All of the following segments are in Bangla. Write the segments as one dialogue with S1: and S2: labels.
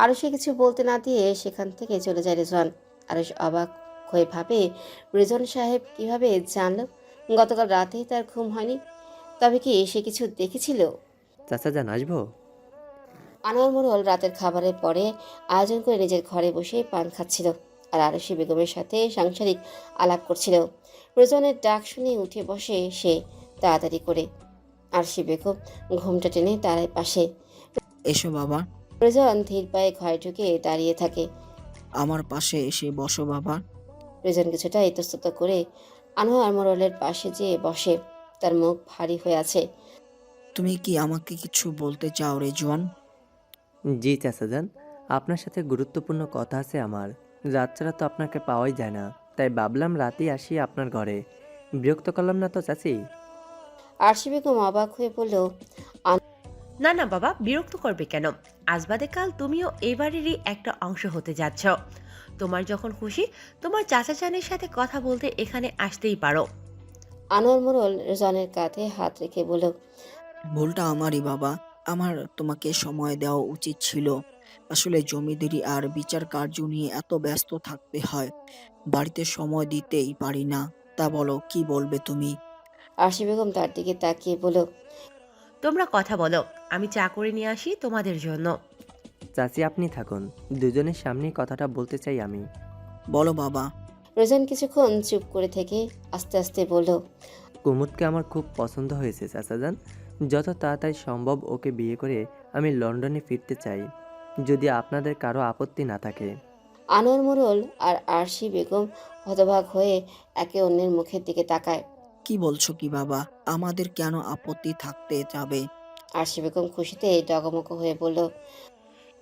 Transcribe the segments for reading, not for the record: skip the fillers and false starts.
S1: আরও সে কিছু বলতে না দিয়ে সেখান থেকে চলে যায় রেজওয়ান। আরও অবাক হয়ে ভাবে, রেজওয়ান সাহেব কিভাবে জানলো গতকাল রাতেই তার ঘুম হয়নি? তবে কি সে কিছু দেখেছিল?
S2: চাচা যান, আসবো?
S1: আনোয়ার মোড়ল রাতের খাবারের পরে আয়োজন করে নিজের ঘরে বসে পান খাচ্ছিল আর আরশি বেগমের সাথে সাংসারিক আলাপ করছিল। রেজওয়ানের ডাক শুনে উঠে বসে সে তাড়াতাড়ি করে। আরশি বেগম ঘোমটা টেনে তার পাশে।
S3: এসো বাবা,
S1: রেজওয়ান ধীর পায়ে ঘরে ঢুকে দাঁড়িয়ে থাকে।
S3: আমার পাশে এসে বসো বাবা।
S1: রেজওয়ান কিছুটা ইতস্তত করে আনোয়ার মোড়লের পাশে যেয়ে বসে। তার মুখ ভারী হয়ে আছে।
S3: তুমি কি আমাকে কিছু বলতে চাও রেজওয়ান?
S2: জি চাচা যান, আপনার সাথে গুরুত্বপূর্ণ কথা আছে আমার। রাত ছাড়া তো আপনাকে পাওয়াই যায় না, তাই ভাবলাম রাতেই আসি আপনার ঘরে। বিরক্ত করলাম না তো চাচি?
S1: আরশি বেগম অবাক হয়ে বলল,
S4: না না বাবা, বিরক্ত করবে কেন? আজ বাদে কাল তুমিও এই বাড়িরই একটা অংশ হতে যাচ্ছ। তোমার যখন খুশি তোমার চাচা চানের সাথে কথা বলতে এখানে আসতেই পারো।
S1: আনোয়ার মোড়ল রেজওয়ানের কাঁধে হাত রেখে বলল,
S3: ভুলটা আমারই বাবা। আমার তোমাকে সময় দেওয়া উচিত ছিল। আসলে জমিদারি আর বিচার কার্য নিয়ে এত ব্যস্ত থাকতে হয়, বাড়িতে সময় দিতেই পারি না। তা বলো, কি বলবে তুমি?
S1: আরশি বেগম তার দিকে তাকিয়ে বলল,
S4: তোমরা কথা বলো, আমি চা করে নিয়ে আসি তোমাদের জন্য।
S2: চাচি আপনি থাকুন, দুজনের সামনেই কথাটা বলতে চাই আমি।
S3: বলো বাবা।
S1: রেজান কিছুক্ষণ চুপ করে থেকে আস্তে আস্তে বলল,
S2: কুমুদকে আমার খুব পছন্দ হয়েছে চাচা যান। যত তাড়াতাড়ি সম্ভব ওকে বিয়ে করে আমি লন্ডনে ফিরতে চাই, যদি আপনাদের কারো আপত্তি না থাকে।
S1: আনোয়ার মোড়ল আর আরশি বেগম হতবাক হয়ে একে অন্যের মুখের দিকে তাকায়।
S3: কি বলছো কি বাবা? আমাদের কেন আপত্তি থাকতে যাবে?
S1: আরশি বেগম খুশিতে ডগমগ হয়ে বলল,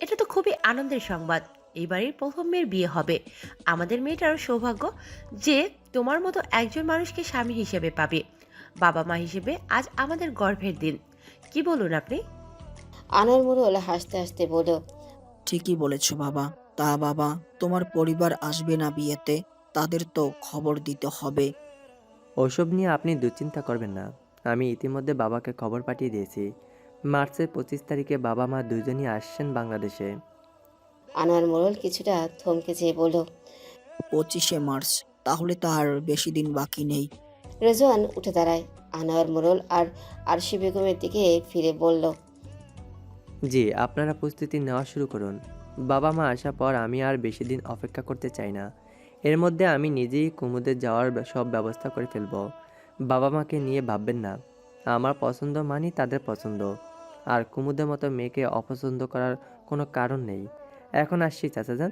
S4: এটা তো খুবই আনন্দের সংবাদ। এই বাড়ির প্রথম মেয়ের বিয়ে হবে। আমাদের মেয়েটারও সৌভাগ্য যে তোমার মতো একজন মানুষকে স্বামী হিসেবে পাবে। বাবা মা হিসেবে আজ আমাদের গর্বের দিন। কি বলুন আপনি?
S1: আনোয়ার মোড়ল হাসতে হাসতে বলল,
S3: ঠিকই বলেছো বাবা। তা বাবা, তোমার পরিবার আসবে না বিয়েতে? তাদের তো খবর দিতে হবে।
S2: ওসব নিয়ে আপনি দুশ্চিন্তা করবেন না। আমি ইতিমধ্যে বাবাকে খবর পাঠিয়ে দিয়েছি। মার্চের 25 তারিখে বাবা মা দুজনই আসছেন বাংলাদেশে।
S1: আনোয়ার মোড়ল কিছুটা থমকে যেয়ে বলল।
S3: 25শে মার্চ? তাহলে তো আর বেশি দিন বাকি নেই।
S1: রেজওয়ান উঠে দাঁড়ায়। আনোয়ার মোড়ল আর আরশি বেগমের দিকে ফিরে বলল,
S2: জি, আপনারা প্রস্তুতি নেওয়া শুরু করুন। বাবা মা আসার পর আমি আর বেশি দিন অপেক্ষা করতে চাই না। এর মধ্যে আমি নিজেই কুমুদের যাওয়ার সব ব্যবস্থা করে ফেলব। বাবা মাকে নিয়ে ভাববেন না। আমার পছন্দ মানি তাদের পছন্দ। আর কুমুদের মতো মেয়েকে অপছন্দ করার কোনো কারণ নেই। এখন আসছি চাচাজান,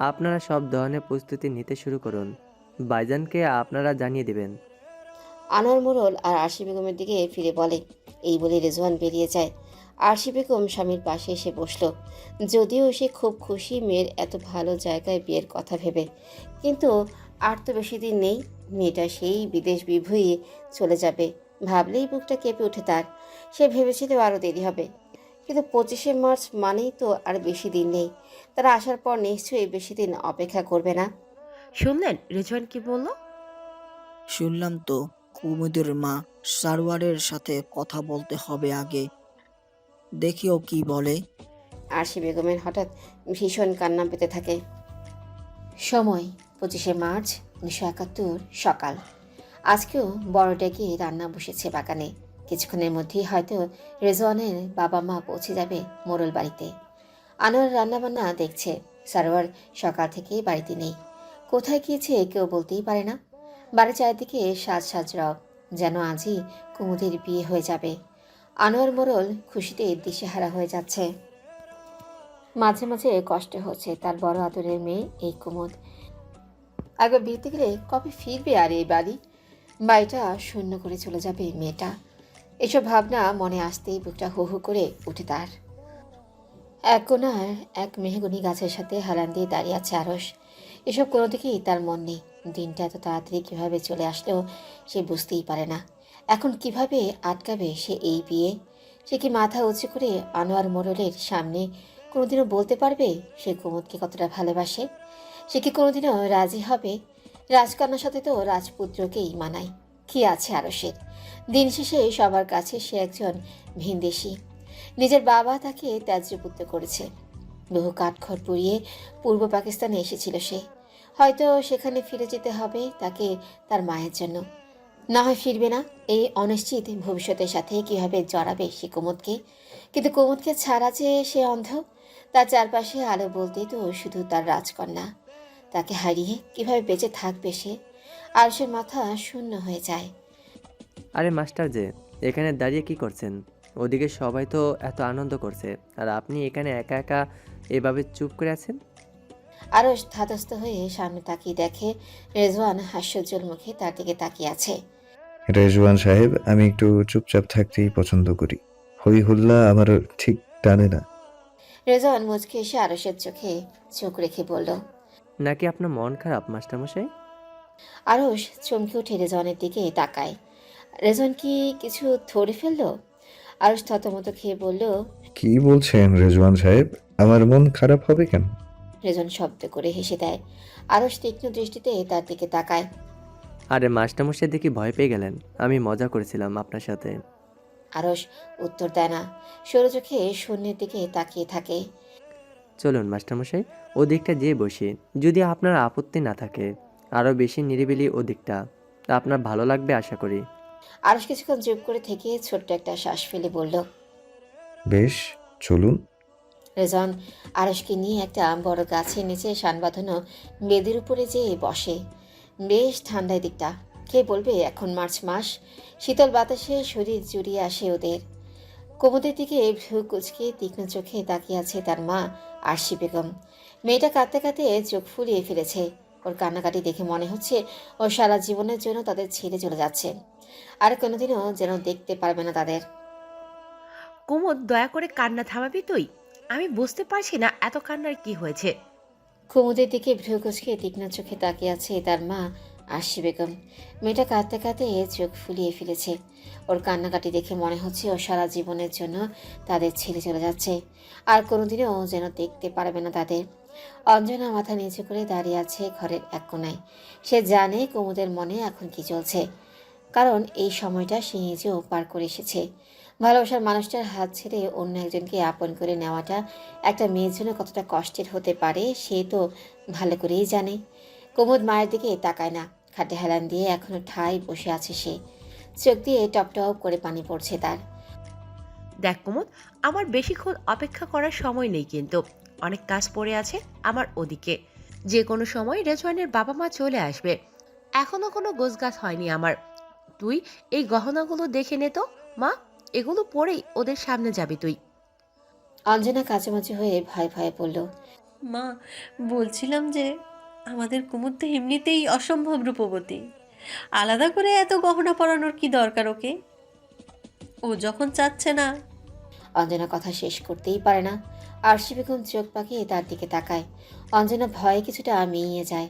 S2: আপনারা সব ধরনের প্রস্তুতি নিতে শুরু করুন। ভাইজানকে আপনারা জানিয়ে দেবেন।
S1: আনোয়ার মোড়ল আর আরশি বেগমের দিকে ফিরে বলে। এই বলে রেজওয়ান বেরিয়ে যায়। আরশি বেগম স্বামীর পাশে এসে বসলো। যদিও সে খুব খুশি মেয়ের এত ভালো জায়গায় বিয়ের কথা ভেবে, কিন্তু আর তো বেশি দিন নেই। মেয়েটা সেই বিদেশ বিভুঁইয়ে চলে যাবে ভাবলেই বুকটা কেঁপে ওঠে তার। সে ভেবেছিল আরও দেরি হবে, কিন্তু 25শে মার্চ মানেই তো আর বেশি দিন নেই। তারা আসার পর নিশ্চয়ই বেশি দিন অপেক্ষা করবে না।
S4: শুনলেন রেজওয়ান কি বলল?
S3: শুনলাম তো। কুমুদের মা সারোয়ারের সাথে কথা বলতে হবে আগে। দেখিও কি বলে।
S1: আরশি বেগমের হঠাৎ ভীষণ কান্না পেতে থাকে। সময় 25শে মার্চ 1971 সকাল। আজকেও বড় ডেকে রান্না বসেছে বাগানে। কিছুক্ষণের মধ্যেই হয়তো রেজওয়ানের বাবা মা পৌঁছে যাবে মোড়ল বাড়িতে। আনোয়ার রান্নাবান্না দেখছে। সারোয়ার সকাল থেকেই বাড়িতে নেই। কোথায় গিয়েছে কেউ বলতেই পারে না। বাড়ির চারিদিকে সাজ সাজ রব, যেন আজই কুমুদের বিয়ে হয়ে যাবে। আনোয়ার মোড়ল খুশিতে দিশেহারা হয়ে যাচ্ছে। মাঝে মাঝে কষ্ট হচ্ছে তার বড় আদরের মেয়ে এই কুমুদ। একবার বিয়েতে গেলে কবে ফিরবে আর এই বাড়িটা শূন্য করে চলে যাবে মেয়েটা। এসব ভাবনা মনে আসতেই বুকটা হু হু করে উঠে তার। এক কোণার এক মেহগনি গাছের সাথে হেলান দিয়ে দাঁড়িয়ে আছে আরস। এসব কোনো দিকেই তার মন নেই। দিনটা এত তাড়াতাড়ি কীভাবে চলে আসলেও সে বুঝতেই পারে না। এখন কিভাবে আটকাবে সে এই বিয়ে? সে কি মাথা উঁচু করে আনোয়ার মোড়লের সামনে কোনোদিনও বলতে পারবে সে কুমুদকে কতটা ভালোবাসে? সে কি কোনোদিনও রাজি হবে? রাজকন্যার সাথে তো রাজপুত্রকেই মানায়। কি আছে আরসের? দিন শেষে সবার কাছে সে একজন ভিনদেশী। নিজের বাবা তাকে ত্যায্য পুত্র করেছে। বহু কাঠখড় পুড়িয়ে পূর্ব পাকিস্তানে এসেছিল সে। হয়তো সেখানে ফিরে যেতে হবে তাকে তার মায়ের জন্য। না হয় ফিরবে না। এই অনিশ্চিত ভবিষ্যতের সাথে কিভাবে জড়াবে সে কুমুদকে? কিন্তু কুমুদকে ছাড়া যে সে অন্ধ। তার চারপাশে আলো বলতেই তো শুধু তার রাজকন্যা। তাকে হারিয়ে কিভাবে বেঁচে থাকবে সে? আর সে মাথা শূন্য হয়ে যায়।
S2: আরে মাস্টার যে, এখানে দাঁড়িয়ে কি করছেন? ওদিকে সবাই তো এত আনন্দ করছে, আর আপনি এখানে একা একা এভাবে চুপ করে আছেন।
S1: আরও ধাতস্থ হয়ে সামনে তাকিয়ে দেখে রেজওয়ান হাস্যোজ্জ্বল মুখে তার দিকে তাকিয়ে আছে।
S5: রেজওয়ান সাহেব, আমি একটু চুপচাপ থাকতেই পছন্দ করি। হই হুল্লা আমার ঠিক টানে না।
S1: রেজওয়ান মুচকে এসে আরসের চোখে চোখ রেখে বলল।
S2: নাকি আপনার মন খারাপ মাস্টারমশাই?
S1: আরস চমকে উঠে রেজওয়ানের দিকে তাকায়। রেজওয়ান কি কিছু ধরে ফেললো? আরস থতমত খেয়ে বলল।
S5: কি বলছেন রেজওয়ান সাহেব? আমার মন খারাপ হবে কেন?
S1: রেজওয়ান শব্দ করে হেসে দেয়। আরস তীক্ষ্ণ দৃষ্টিতে তার দিকে তাকায়।
S2: আরে মাস্টারমশাই দেখি ভয় পেয়ে গেলেন। আমি মজা করেছিলাম আপনার সাথে।
S1: আরস উত্তর দেয় না, সরু চোখে শূন্যের দিকে তাকিয়ে থাকে।
S2: চলুন মাস্টারমশাই, ওদিকটা যেয়ে বসি, যদি আপনার আপত্তি না থাকে। আরও বেশি নিরিবিলি ওদিকটা, আপনার ভালো লাগবে আশা করি।
S1: আরস কিছুক্ষণ চুপ করে থেকে ছোট্ট একটা শ্বাস ফেলে বলল।
S5: বেশ, চলুন।
S1: রেজওয়ান আরসকে নিয়ে একটা বড় গাছের নিচে শান বাঁধানো বেদির উপরে যেয়ে বসে। বেশ ঠান্ডায় দিকটা। কে বলবে এখন মার্চ মাস, শীতল বাতাসে শরীর জুড়িয়ে আসে ওদের। কুমুদের দিকে ভ্রু কুচকে তীক্ষ্ণ চোখে তাকিয়ে আছে তার মা আরশি বেগম। মেয়েটা কাঁদতে কাঁদতে চোখ ফুলিয়ে ফেলেছে। ওর কান্নাকাটি দেখে মনে হচ্ছে ও সারা জীবনের জন্য তাদের ছেড়ে চলে যাচ্ছে, আর কোনোদিনও যেন দেখতে পারবে না তাদের।
S4: কুমুদ, দয়া করে কান্না থামাবি তুই? আমি বুঝতে পারছি না এত কান্নার কি হয়েছে।
S1: কুমুদের দিকে ভ্রু কুচকে তীক্ষ্ণ চোখে তাকিয়ে আছে তার মা আরশি বেগম। মেয়েটা কাঁদতে কাঁদতে চোখ ফুলিয়ে ফেলেছে। ওর কান্নাকাটি দেখে মনে হচ্ছে ও সারা জীবনের জন্য তাদের ছেড়ে চলে যাচ্ছে, আর কোনোদিনও যেন দেখতে পারবে না তাদের। অঞ্জনা মাথা নিচু করে দাঁড়িয়ে আছে ঘরের এক কোণায়। সে জানে কুমুদের মনে এখন কি চলছে, কারণ এই সময়টা সে নিজেও পার করে এসেছে। ভালোবাসার মানুষটার হাত ছেড়ে অন্য একজনকে আপন করে নেওয়াটা একটা মেয়ের জন্য কতটা কষ্টের হতে পারে সে তো ভালো করেই জানে। কুমুদ মায়ের দিকে তাকায় না। খাটে হেলান দিয়ে এখনো ঠায় বসে আছে সে। চোখ দিয়ে টপ টপ করে পানি পড়ছে তার।
S4: দেখ কুমুদ, আমার বেশিক্ষণ অপেক্ষা করার সময় নেই, কিন্তু অনেক কাজ পড়ে আছে আমার ওদিকে। যে কোনো সময় রেজওয়ানের বাবা মা চলে আসবে। এখনো কোনো গোছগাছ হয়নি আমার। তুই এই গহনাগুলো দেখে নে তো মা, এগুলো পরেই ওদের সামনে যাবি তুই।
S1: অঞ্জনা কাছামাছি হয়ে ভয় ভয়ে পড়ল।
S6: মা, বলছিলাম যে আমাদের কুমুদ তো এমনিতেই অসম্ভব রূপবতী, আলাদা করে এত গহনা পরানোর কি দরকার ওকে? ও যখন চাচ্ছে না।
S1: অঞ্জনা কথা শেষ করতেই পারে না। আরশি বেগম চোখ পাকিয়ে তার দিকে তাকায়। অঞ্জনা ভয়ে কিছুটা মিইয়ে যায়।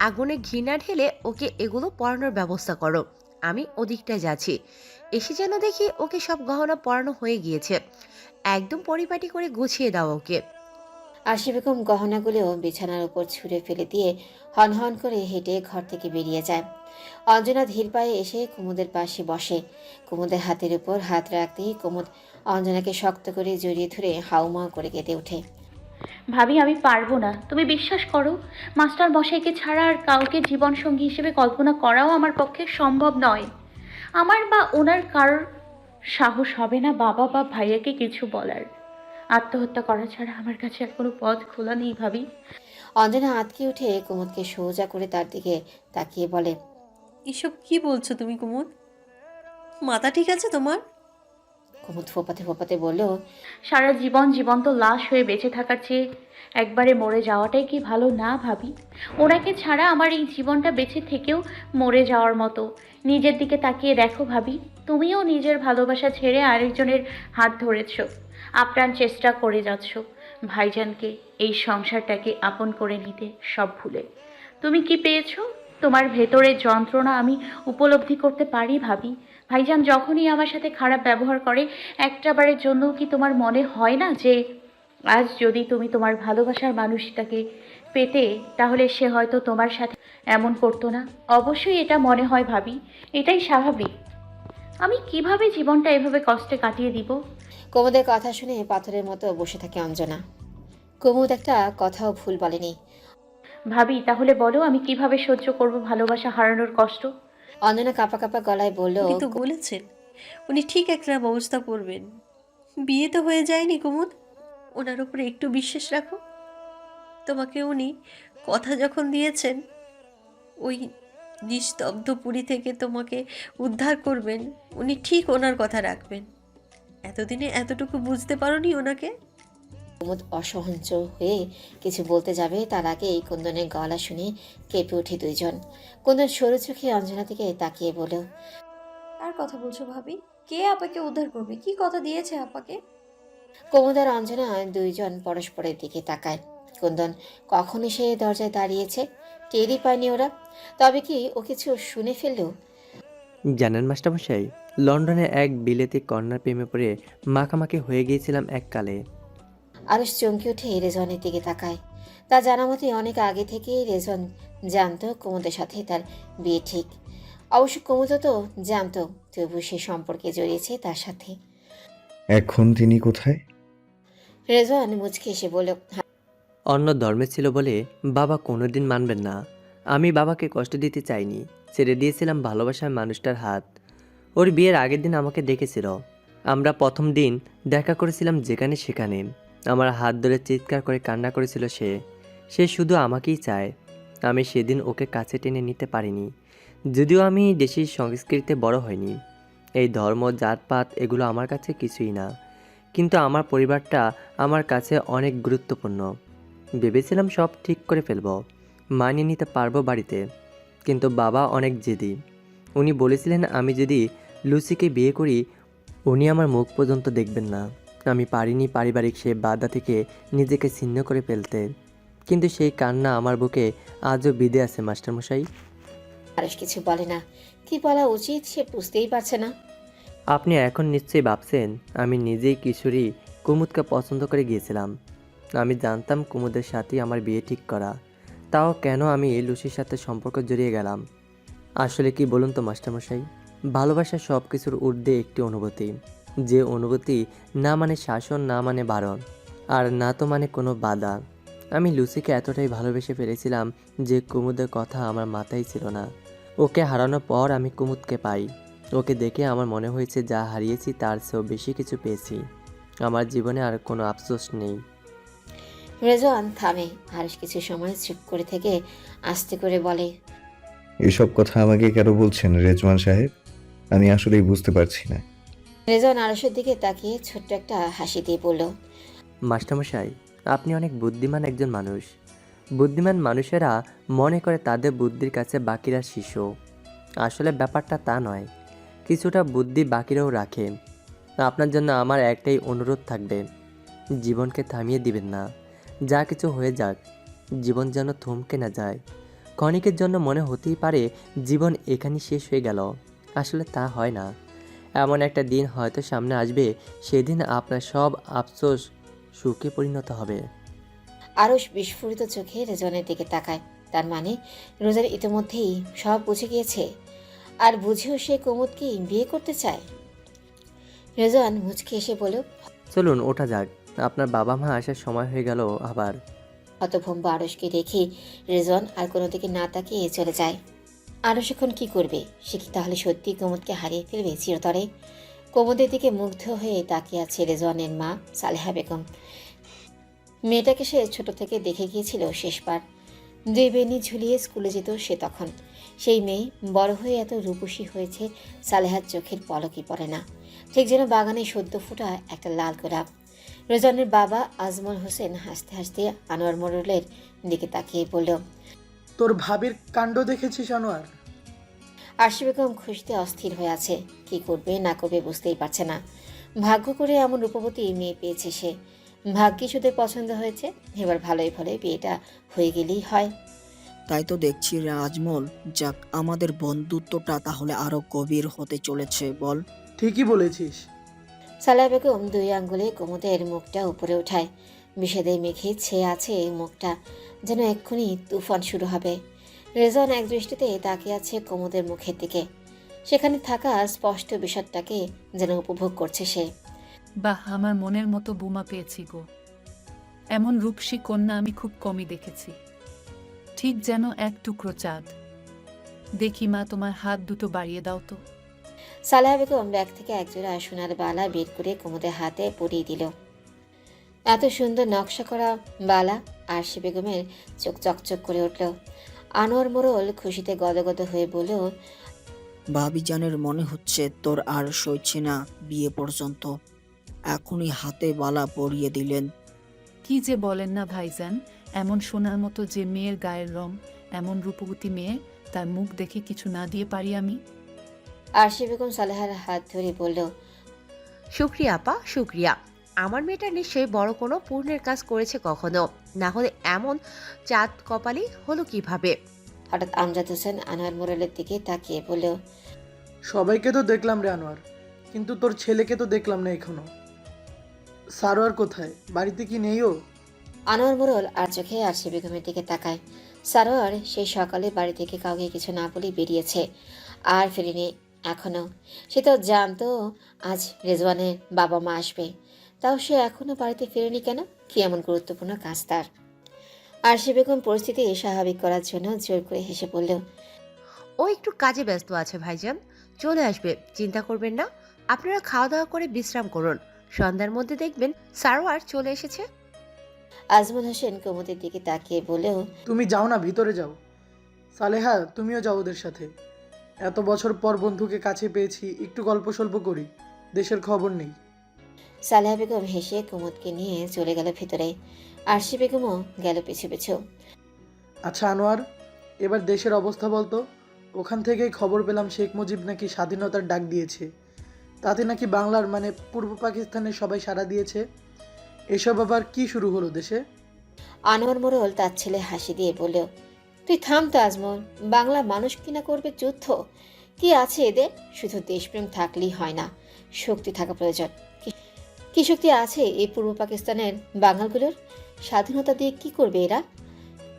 S4: আগুনে ঘৃণা ঢেলে ওকে এগুলো পরানোর ব্যবস্থা করো। আমি ওদিকটায় যাচ্ছি, এসে যেন দেখি ওকে সব গহনা পরানো হয়ে গিয়েছে। একদম পরিপাটি করে গুছিয়ে দাও ওকে।
S1: আরশি বেগম গহনাগুলো বিছানার উপর ছুঁড়ে ফেলে দিয়ে হনহন করে হেঁটে ঘর থেকে বেরিয়ে যায়। অঞ্জনা ধীর পায়ে এসে কুমুদের পাশে বসে। কুমুদের হাতের উপর হাত রাখতেই কুমুদ অঞ্জনাকে শক্ত করে জড়িয়ে ধরে হাউমাউ করে কেঁদে ওঠে।
S7: ভাবি, আমি পারবো না, তুমি বিশ্বাস করো। মাস্টার মশাইকে ছাড়া আর কাউকে জীবনসঙ্গী হিসেবে কল্পনা করাও আমার পক্ষে সম্ভব নয়। আমার বা ওনার কারোর সাহস হবে না বাবা বা ভাইয়াকে কিছু বলার। আত্মহত্যা করা ছাড়া আমার কাছে আর কোনো পথ খোলা নেই ভাবি।
S1: অঞ্জনা আঁতকে উঠে কুমুদকে সোজা করে তার দিকে তাকিয়ে বলে।
S6: এসব কি বলছো তুমি কুমুদ? মাথা ঠিক আছে তোমার?
S1: কুমুদ ফোপাতে ফোপাতে বলল।
S7: সারা জীবন জীবন্ত লাশ হয়ে বেঁচে থাকার চেয়ে একবারে মরে যাওয়াটাই কি ভালো না ভাবি? ওনাকে ছাড়া আমার এই জীবনটা বেঁচে থেকেও মরে যাওয়ার মতো। নিজের দিকে তাকিয়ে দেখো ভাবি, তুমিও নিজের ভালোবাসা ছেড়ে আরেকজনের হাত ধরেছ, আপ্রাণ চেষ্টা করে যাচ্ছ ভাইজানকে, এই সংসারটাকে আপন করে নিতে, সব ভুলে। তুমি কি পেয়েছো? তোমার ভেতরের যন্ত্রণা আমি উপলব্ধি করতে পারি ভাবি। ভাইজান যখনই আমার সাথে খারাপ ব্যবহার করে, একটাবারের জন্যও কি তোমার মনে হয় না যে আজ যদি তুমি তোমার ভালোবাসার মানুষটাকে পেতে, তাহলে সে হয়তো তোমার সাথে এমন করতো না? অবশ্যই এটা মনে হয় ভাবি, এটাই স্বাভাবিক। আমি কিভাবে জীবনটা এভাবে কষ্টে কাটিয়ে দিব?
S1: কুমুদের কথা শুনে পাথরের মতো বসে থাকে অঞ্জনা। কুমুদ একটা কথাও ভুল বলেনি।
S7: ভাবি তাহলে বলো আমি কিভাবে সহ্য করব ভালোবাসা হারানোর কষ্ট?
S1: অঞ্জনা কাঁপা কাঁপা গলায় বলল,
S6: উনি তো বলেছেন উনি ঠিক একটা ব্যবস্থা করবেন। বিয়ে তো হয়ে যায়নি কুমুদ, ওনার উপরে একটু বিশ্বাস রাখো। তোমাকে উনি কথা যখন দিয়েছেন ওই নিস্তব্ধ পুরী থেকে তোমাকে উদ্ধার করবেন, উনি ঠিক ওনার কথা রাখবেন। এতদিনে এতটুকু বুঝতে পারোনি ওনাকে?
S1: কুমুদ অসহ্য হয়ে কিছু বলতে যাবে তার আগে এই কুন্দনের গলা শুনে কেঁপে উঠে দুইজন। কুন্দন সরু চোখে অঞ্জনা দিকে তাকিয়ে বলল,
S8: কার কথা বলছো ভাবি? কে আপাকে উদ্ধার করবে? কি কথা দিয়েছে আপাকে?
S1: কুমুদ আর অঞ্জনা দুইজন পরস্পরের দিকে তাকায়। কুন্দন কখন এসে দরজায় দাঁড়িয়েছে টেরই পায়নি ওরা। তবে কি ও কিছু শুনে ফেললো?
S2: জানেন মাস্টারমশাই, লন্ডনে এক বিলেতি কন্যার প্রেমে পড়ে মাখামাখি হয়ে গিয়েছিলাম এককালে।
S1: আরশ চমকে উঠে রেজওয়ানের দিকে তাকায়। তা জানা মতে অনেক আগে থেকেই রেজওয়ান জানতো কুমুদের সাথে তার বিয়ে ঠিক। অবশ্য কুমুদও তো জানতো, তবু সে সম্পর্কে জড়িয়েছে তার সাথে।
S5: এখন তিনি কোথায়?
S1: রেজওয়ান মুচকে এসে বলল,
S2: অন্য ধর্মে ছিল বলে বাবা কোনোদিন মানবেন না। আমি বাবাকে কষ্ট দিতে চাইনি, ছেড়ে দিয়েছিলাম ভালোবাসার মানুষটার হাত। ওর বিয়ের আগের দিন আমাকে ডেকেছিল। আমরা প্রথম দিন দেখা করেছিলাম যেখানে সেখানে। আমার হাত ধরে চিৎকার করে কান্না করেছিল সে। সে শুধু আমাকেই চায়। আমি সেদিন ওকে কাছে টেনে নিতে পারিনি, যদিও আমি দেশি সংস্কৃতিতে বড় হইনি। এই ধর্ম জাতপাত এগুলো আমার কাছে কিছুই না, কিন্তু আমার পরিবারটা আমার কাছে অনেক গুরুত্বপূর্ণ। ভেবেছিলাম সব ঠিক করে ফেলবো, মানিয়ে নিতে পারবো বাড়িতে। কিন্তু বাবা অনেক জেদি। উনি বলেছিলেন আমি যদি লুসিকে বিয়ে করি উনি আমার মুখ পর্যন্ত দেখবেন না। আমি পারিনি পারিবারিক সে বাধা থেকে নিজেকে ছিন্ন করে ফেলতে, কিন্তু সেই কান্না আমার বুকে আজও বিঁধে আছে মাস্টারমশাই।
S1: আরশ কিছু বলে না। কি বলা উচিত সে বুঝতেই পারছে না।
S2: আপনি এখন নিশ্চয়ই ভাবছেন আমি নিজেই কিশোরী কুমুদকে পছন্দ করে গিয়েছিলাম। আমি জানতাম কুমুদের সাথেই আমার বিয়ে ঠিক করা, তাও কেন আমি লুসির সাথে সম্পর্ক জড়িয়ে গেলাম? আসলে কি বলুন তো মাস্টারমশাই, ভালোবাসা সব কিছুর ঊর্ধ্বে একটি অনুভূতি। যে অনুভূতি না মানে শাসন, না মানে বারণ, আর না তো মানে কোনো বাধা। আমি লুসিকে এতটাই ভালোবেসে ফেলেছিলাম যে কুমুদের কথা আমার মাথায় ছিল না। ওকে হারানোর পর আমি কুমুদকে পাই। ওকে দেখে আমার মনে হয়েছে যা হারিয়েছি তার চেয়েও বেশি কিছু পেয়েছি। আমার জীবনে আর কোনো আফসোস নেই।
S1: রেজওয়ান থামে। আরশ কিছু সময় চুপ করে থেকে আস্তে করে বলে,
S5: এসব কথা আমাকে কেন বলছেন রেজওয়ান সাহেব? আমি আসলেই বুঝতে পারছি না।
S1: রেজওয়ান আরশের দিকে তাকিয়ে ছোট্ট একটা হাসি দিয়ে বলল,
S2: মাস্টারমশাই, আপনি অনেক বুদ্ধিমান একজন মানুষ। বুদ্ধিমান মানুষেরা মনে করে তাদের বুদ্ধির কাছে বাকিরা শিশু। আসলে ব্যাপারটা তা নয়। কিছুটা বুদ্ধি বাকিরাও রাখে। আপনার জন্য আমার একটাই অনুরোধ থাকবে, জীবনকে থামিয়ে দিবেন না। যা কিছু হয়ে যাক, জীবন যেন থমকে না যায়। ক্ষণিকের জন্য মনে হতেই পারে জীবন এখানেই শেষ হয়ে গেল, আসলে তা হয় না। এমন একটা দিন হয়তো সামনে আসবে, সেদিন আপনার সব আফসোস সুখে পরিণত হবে।
S1: আরশ বিস্ফোরিত চোখে রেজওয়ানের দিকে তাকায়। তার মানে রোজার ইতিমধ্যেই সব বুঝে গিয়েছে, আর বুঝেও সে কুমুদকে বিয়ে করতে চায়। রেজওয়ান মুচকে এসে বলল,
S2: চলুন ওঠা যাক, আপনার বাবা মা আসার সময় হয়ে গেল আবার।
S1: হতভম্ব আরশকে রেখে রেজওয়ান আর কোনো দিকে না তাকিয়ে চলে যায়। আরশ এখন কি করবে? সে কি তাহলে সত্যি কুমুদকে হারিয়ে ফেলবে চিরতরে? কুমুদের দিকে মুগ্ধ হয়ে তাকিয়ে আছে রেজওয়ানের মা সালেহা বেগম। মেয়েটাকে সে ছোট থেকে দেখে গিয়েছিল শেষবার। দুই বেনি ঝুলিয়ে স্কুলে যেত সে তখন। সেই মেয়ে বড় হয়ে এত রূপসী হয়েছে, সালেহার চোখের পলকই পড়ে না, ঠিক যেন বাগানে সদ্য ফোটা একটা লাল গোলাপ। রেজওয়ানের বাবা আজমল হোসেন হাসতে হাসতে আনোয়ার মোড়লের দিকে তাকিয়ে বলল,
S9: তোর ভাবির কাণ্ড দেখেছিস আনোয়ার?
S1: আরশি বেগম খুশিতে অস্থির হয়ে আছে। কি করবে না করবে বুঝতেই পারছে না। ভাগ্য করে এমন রূপবতী মেয়ে পেয়েছে সে। ভাগ্যি শুধু পছন্দ হয়েছে, এবার ভালোই ভালোই বিয়েটা হয়ে গেলেই হয়।
S3: তাই তো দেখছি রে আজমল, যাক আমাদের বন্ধুত্বটা তাহলে আরো গভীর হতে চলেছে বল।
S9: ঠিকই বলেছিস।
S1: সালেহা বেগম দুই আঙ্গুলে কুমুদের মুখটা উপরে উঠায়। বিষেদে মেঘে ছেয়ে আছে এই মুখটা, যেন এক্ষুনি তুফান শুরু হবে। রেজওয়ান এক দৃষ্টিতে তাকিয়ে আছে কুমুদের মুখের দিকে। সেখানে থাকা স্পষ্ট বিষয়টাকে যেন উপভোগ করছে সে।
S10: বাহ, আমার মনের মতো বোমা পেয়েছি গো। এমন রূপসী কন্যা আমি খুব কমই দেখেছি, ঠিক যেন এক টুকরো চাঁদ। দেখি মা, তোমার হাত দুটো বাড়িয়ে দাও তো।
S1: সালেহা বেগম ব্যাগ থেকে একজোড়া সোনার বালা বের করে কুমুদের হাতে পরিয়ে দিল। এত সুন্দর নকশা করা বালা আরশি বেগমের চোখ চকচক করে উঠল। আনোয়ার মোড়ল খুশিতে গদগদ হয়ে বলল,
S3: ভাবিজানের মনে হচ্ছে তোর আর সইছে না বিয়ে পর্যন্ত, এখনই হাতে বালা পরিয়ে দিলেন।
S10: কি যে বলেন না ভাইজান, এমন সোনার মতো যে মেয়ের গায়ের রং, এমন রূপবতী মেয়ে, তার মুখ দেখে কিছু না দিয়ে পারি আমি?
S1: আরশি বেগম সালেহার হাত ধরে বলল,
S4: শুক্রিয়া আপা, শুক্রিয়া। আমার মেয়েটা নিশ্চয়ই বড় কোনো পুণ্যের কাজ করেছে কখনো, না হলে এমন চাঁদ কপালি হলো কিভাবে?
S1: হঠাৎ আমজাদ হোসেন আনোয়ার মোড়লের দিকে তাকিয়ে বলল,
S9: সবাইকে তো দেখলাম রে আনোয়ার, কিন্তু তোর ছেলেকে তো দেখলাম না এখনো। সারোয়ার কোথায়? বাড়িতে কি নেই ও?
S1: আনোয়ার মোড়ল আর চোখে আরশি বেগমের দিকে তাকায়। সারোয়ার সেই সকালে বাড়ি থেকে কাউকে কিছু না বলে বেরিয়েছে, আর ফিরেনি এখনো। সে তো জানতো আজ রেজওয়ানের বাবা মা আসবে, তাও সে এখনো বাড়িতে ফিরেনি কেন? কি এমন গুরুত্বপূর্ণ কাজ তার? আরশি বেগম পরিস্থিতি স্বাভাবিক করার জন্য জোর করে হেসে বলল,
S4: ও একটু কাজে ব্যস্ত আছে ভাইজান, চলে আসবে, চিন্তা করবেন না। আপনারা খাওয়া দাওয়া করে বিশ্রাম করুন, সন্ধ্যার মধ্যে দেখবেন সারোয়ার চলে এসেছে।
S1: আজমল হোসেন কুমুদের দিকে তাকিয়ে বলেও,
S9: তুমি যাও না, ভিতরে যাও। সালেহা, তুমিও যাও ওদের সাথে। এত বছর পর বন্ধুকে কাছে পেয়েছি, একটু গল্প সল্প করি, দেশের খবর নেই।
S1: সালেহা বেগম হেসে কুমুদকে নিয়ে চলে গেল ভিতরে। আরশি বেগমও গেল পিছু পিছু।
S9: আচ্ছা আনোয়ার, এবার দেশের অবস্থা বলতো। ওখান থেকেই খবর পেলাম শেখ মুজিব নাকি স্বাধীনতার ডাক দিয়েছে, তাতে নাকি বাংলার মানে পূর্ব পাকিস্তানের সবাই সাড়া দিয়েছে। এসব আবার কি শুরু হলো দেশে?
S1: আনোয়ার মোড়ল তার ছেলে হাসি দিয়ে বলল, তুই থাম তো আজমল, বাংলা মানুষ কিনা করবে যুদ্ধ? কি আছে এদের? শুধু দেশপ্রেম থাকলেই হয় না, শক্তি থাকা প্রয়োজন। কি শক্তি আছে এই পূর্ব পাকিস্তানের বাঙালগুলোর? স্বাধীনতা দিয়ে কি করবে এরা?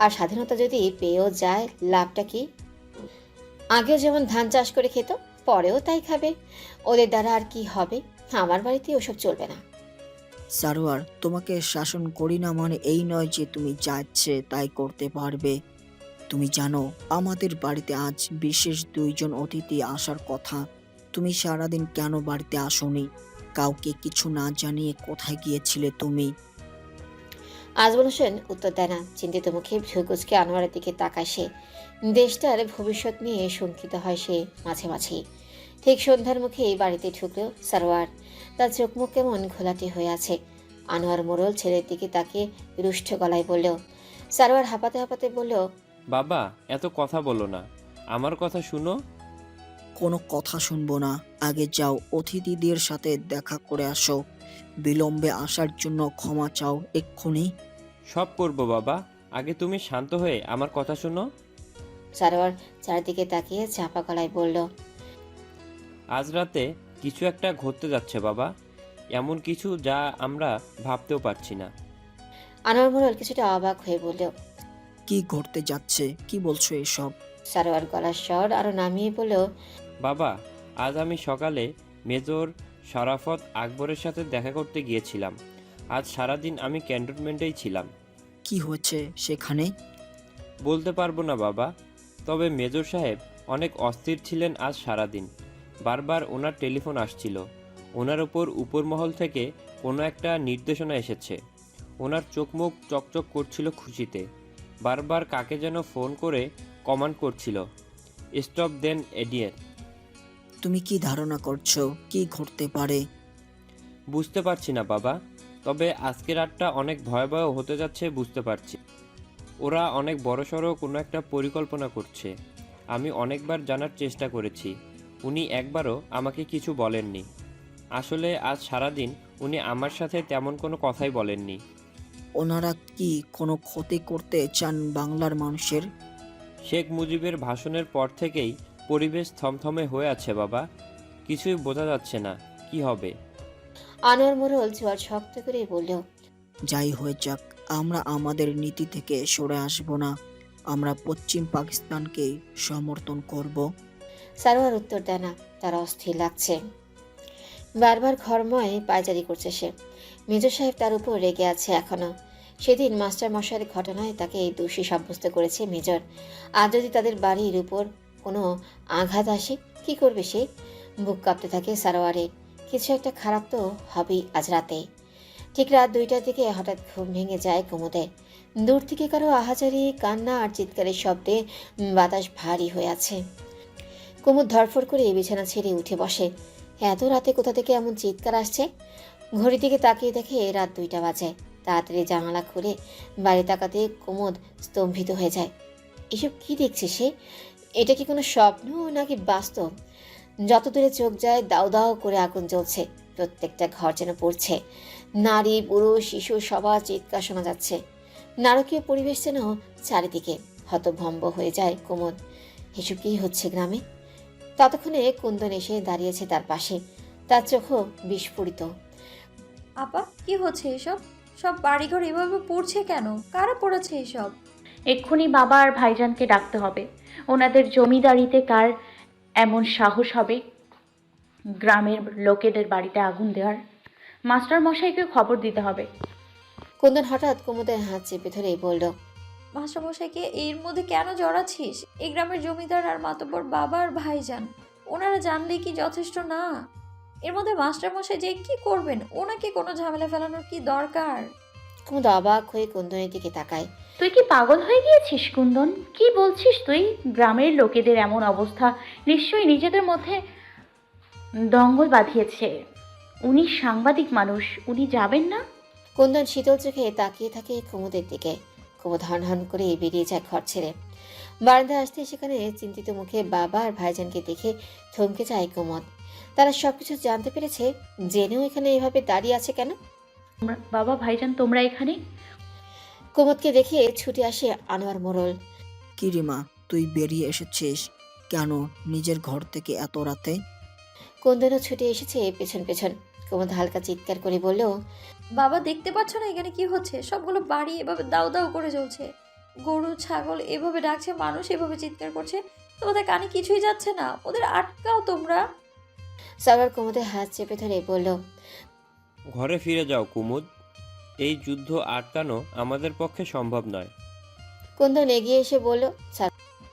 S1: আর স্বাধীনতা যদি পেয়েও যায়, লাভটা কি? আগেও যেমন ধান চাষ করে খেত, পরেও তাই খাবে। ওদের দ্বারা আর কি হবে? আমার বাড়িতে ওসব চলবে না।
S3: সারোয়ার, তোমাকে শাসন করি না মানে এই নয় যে তুমি যা ইচ্ছে তাই করতে পারবে। তুমি জানো আমাদের বাড়িতে আজ বিশেষ 2 জন অতিথি আসার কথা। তুমি সারাদিন কেন বাড়িতে আসোনি? কাউকে কিছু না জানিয়ে কোথায় গিয়েছিলে তুমি?
S1: আজমল হোসেন উত্তর দেয় না। চিন্তিত মুখে ভ্রুকুচকে আনোয়ারের দিকে তাকায় সে। দেশটার ভবিষ্যৎ নিয়ে শঙ্কিত হয় সে মাঝে মাঝেই। ঠিক সন্ধ্যার মুখেই বাড়িতে ঢুকলো সারোয়ার। তার চোখ মুখ কেমন ঘোলাটে হয়ে আছে। আনোয়ার মোড়ল ছেলের দিকে তাকিয়ে রুষ্ট গলায় বলল। সারোয়ার হাঁপাতে হাঁপাতে বলল,
S11: বাবা, এত কথা বলো না, আমার কথা শুনো।
S3: কোনো কথা শুনবো না, আগে যাও অতিথিদের সাথে দেখা করে আসো। বিলম্বে আসার জন্য ক্ষমা চাও এক্ষুনি।
S11: সব করবো বাবা, আগে তুমি শান্ত হয়ে আমার কথা শুনো।
S1: সারোয়ার চারদিকে তাকিয়ে চাপা গলায় বলল,
S11: আজ রাতে কিছু একটা ঘটতে যাচ্ছে বাবা, এমন কিছু যা আমরা ভাবতেও পারছি না।
S1: আনোয়ার মোড়ল কিছুটা অবাক হয়ে বলল,
S3: কি ঘটতে যাচ্ছে? কি বলছো এসব?
S1: সারোয়ার গলার স্বর আরো নামিয়ে বলল,
S11: বাবা, আজ আমি সকালে মেজর শরাফত আকবরের সাথে দেখা করতে গিয়েছিলাম। আজ সারাদিন আমি ক্যান্টনমেন্টেই ছিলাম।
S3: কি হয়েছে সেখানে?
S11: বলতে পারবো না বাবা, তবে মেজর সাহেব অনেক অস্থির ছিলেন আজ সারাদিন। বারবার ওনার টেলিফোন আসছিল। ওনার উপর মহল থেকে কোনো একটা নির্দেশনা এসেছে। ওনার চোখ মুখ চকচক করছিল খুশিতে। বারবার কাকে যেন ফোন করে কমান্ড করছিল, স্টপ দেন এডিয়েট।
S3: তুমি কি ধারণা করছো কি ঘটতে পারে?
S11: বুঝতে পারছি না বাবা, তবে আজকের রাতটা অনেক ভয়াবহ হতে যাচ্ছে বুঝতে পারছি। ওরা অনেক বড়সড় কোনো একটা পরিকল্পনা করছে। আমি অনেকবার জানার চেষ্টা করেছি, উনি একবারও আমাকে কিছু বলেননি। আসলে আজ সারাদিন উনি আমার সাথে তেমন কোনো কথাই বলেননি।
S3: ওনারা কি কোনো ক্ষতি করতে চান বাংলার মানুষের?
S11: শেখ মুজিবের ভাষণের পর থেকেই পরিবেশ থমথমে হয়ে আছে বাবা, কিছুই বোঝা যাচ্ছে না কি হবে।
S1: আনোয়ার মোড়ল জোয়ার শক্ত করে বলল,
S3: যাই হয়ে যাক, আমরা আমাদের নীতি থেকে সরে আসব না। আমরা পশ্চিম পাকিস্তানকে সমর্থন করব।
S1: সারোয়ার উত্তর দেয় না। তার অস্থির লাগছে। বারবার ঘরময় পায়চারি করছে সে। মেজর সাহেব তার উপর রেগে আছে এখনো। সেদিন মাস্টার মশাইয়ের ঘটনায় তাকে দোষী সাব্যস্ত করেছে মেজর। আর যদি তাদের বাড়ির উপর কোনো আঘাত আসে কি করবে সে? বুক কাঁপতে থাকে সারোয়ারের। কিছু একটা খারাপ তো হবেই আজ রাতে। ঠিক রাত 2টার দিকে হঠাৎ ঘুম ভেঙে যায় কুমুদের। দূর থেকে কারো আহাজারি কান্না আর চিৎকারের শব্দে বাতাস ভারী হয়ে আছে। কুমুদ ধরফর করে বিছানা ছেড়ে উঠে বসে। এত রাতে কোথা থেকে এমন চিৎকার আসছে? ঘড়ির দিকে তাকিয়ে দেখে রাত 2টা বাজে। তাড়াতাড়ি জানালা খুলে বাইরে তাকাতে কুমুদ স্তম্ভিত হয়ে যায়। এসব কি দেখছে সে? এটা কি কোনো স্বপ্ন নাকি বাস্তব? যত দূরে চোখ যায় দাউ দাউ করে আগুন জ্বলছে। প্রত্যেকটা ঘর যেন পড়ছে। নারী পুরুষ শিশু সবার চিৎকার শোনা যাচ্ছে। নারকীয় পরিবেশ যেন চারিদিকে। হতভম্ব হয়ে যায় কুমুদ। এসব কি হচ্ছে গ্রামে? ততক্ষণে কুন্দন এসে দাঁড়িয়েছে তার পাশে। তার চোখও বিস্ফোরিত।
S8: আপা কি হচ্ছে এসব? সব বাড়িঘর এভাবে পড়ছে কেন? কারা পড়েছে এসব?
S7: এক্ষুনি বাবা আর ভাইজানকে ডাকতে হবে। ওনাদের জমিদারিতে কার এমন সাহস হবে গ্রামের লোকেদের বাড়িতে আগুন দেওয়ার? মাস্টার মশাইকে খবর দিতে হবে।
S1: কুন্দন হঠাৎ কুমুদের হাত চেপে ধরে বলল,
S8: মাস্টারমশাইকে এর মধ্যে কেন জড়াচ্ছিস? এই গ্রামের জমিদার আর মাতব্বর বাবা আর ভাইজান, ওনারা জানলে কি যথেষ্ট না? এর মধ্যে মাস্টারমশাই যে কি করবেন? ওনাকে কোনো ঝামেলা ফেলানোর কি দরকার?
S1: কুমুদ অবাক হয়ে কুন্দনের দিকে তাকায়।
S7: তুই কি পাগল হয়ে গিয়েছিস কুন্দন? কি বলছিস তুই? গ্রামের লোকেদের এমন অবস্থা নিশ্চয়ই নিজেদের মধ্যে দঙ্গল বাঁধিয়েছে। উনি সাংবাদিক মানুষ, উনি যাবেন না?
S1: কুন্দন শীতল চোখে তাকিয়ে থাকে কুমুদের দিকে। কুমুদ হন হন করে বেরিয়ে যায় ঘর ছেড়ে। বারান্দায় আসতে সেখানে চিন্তিত মুখে বাবা আর ভাইজানকে দেখে থমকে যায় কুমুদ। তারা সবকিছু জানতে পেরেছে, জেনেও এখানে এভাবে দাঁড়িয়ে আছে কেন?
S7: বাবা ভাইজান তোমরা এখানে?
S1: কুমুদকে দেখে ছুটে আসে আনোয়ার মোড়ল।
S3: কি রে মা, তুই বেরিয়ে এসেছিস কেন নিজের ঘর থেকে এত রাতে?
S1: কুন্দনও ছুটে এসেছে পেছন পেছন। কুমুদ হালকা চিৎকার করে বলল,
S8: বাবা দেখতে পাচ্ছ না এখানে কি হচ্ছে? সবগুলো বাড়ি এভাবে দাউ দাউ করে জ্বলছে। গরু ছাগল এভাবে ডাকছে, মানুষ এভাবে চিৎকার করছে। তোমাদের কানে কিছুই যাচ্ছে না? ওদের আটকাও তোমরা।
S1: সাবার কুমুদের হাত চেপে ধরে বলল,
S11: ঘরে ফিরে যাও কুমুদ। এই যুদ্ধ আটকানো আমাদের পক্ষে সম্ভব নয়।
S1: কুন্দন এগিয়ে এসে বলল,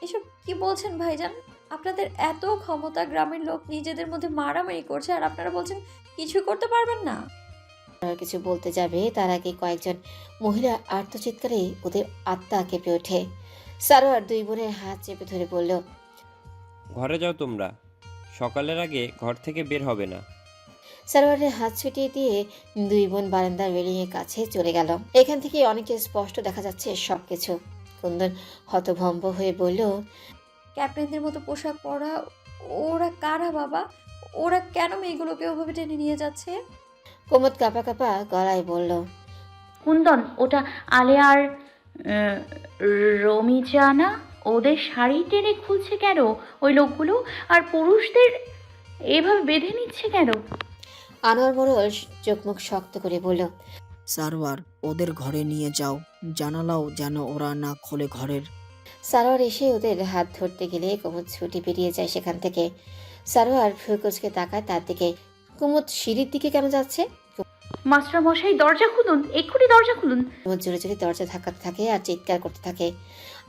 S8: এসব কি বলছেন ভাইজান? আপনাদের এত ক্ষমতা, গ্রামের লোক নিজেদের মধ্যে মারামারি করছে আর আপনারা বলছেন কিছু করতে পারবেন না?
S1: আর কিছু বলতে যাবে তার আগে কয়েকজন মহিলা আর্তচিৎকারে ওদের আত্মা কেঁপে ওঠে। সারোয়ার দুই বোনের হাত চেপে ধরে বলল,
S11: ঘরে যাও তোমরা। সকালের আগে ঘর থেকে বের হবে না।
S1: সারোয়ারের হাত ছুটিয়ে দিয়ে দুই বোন বারান্দার রেলিং এর কাছে চলে গেল। এখান থেকে অনেকে স্পষ্ট দেখা যাচ্ছে সবকিছু। কুন্দন হতভম্ব হয়ে বলল,
S8: ক্যাপ্টেনদের মতো পোশাক পরা ওরা কারা বাবা? ওরা কেন মেয়েগুলোকে ওভাবে টেনে নিয়ে যাচ্ছে?
S1: কুমুদ কাঁপা কাঁপা গলায় বলল,
S7: কুন্দন ওটা আলেয়া আর রমিজানা। ওদের শাড়ি টেনে খুলছে কেন ওই লোকগুলো? আর পুরুষদের এভাবে বেঁধে নিচ্ছে কেন?
S1: আনোয়ার মোড়ল চোখ মুখ শক্ত করে বলল,
S3: সারোয়ার, ওদের ঘরে নিয়ে যাও, জানালাও যেন ওরা না খোলে ঘরের।
S1: সারোয়ার এসে ওদের হাত ধরতে গেলে কুমুদ ছুটি বেরিয়ে যায় সেখান থেকে। সারোয়ার ভ্রুকুচকে তাকায় তার দিকে। কুমুদ সিঁড়ির দিকে কেন যাচ্ছে?
S7: মাস্টার মশাই দরজা খুলুন, এক্ষুনি দরজা খুলুন।
S1: কুমুদ জোরে জোরে দরজা ধাক্কাতে থাকে আর চিৎকার করতে থাকে।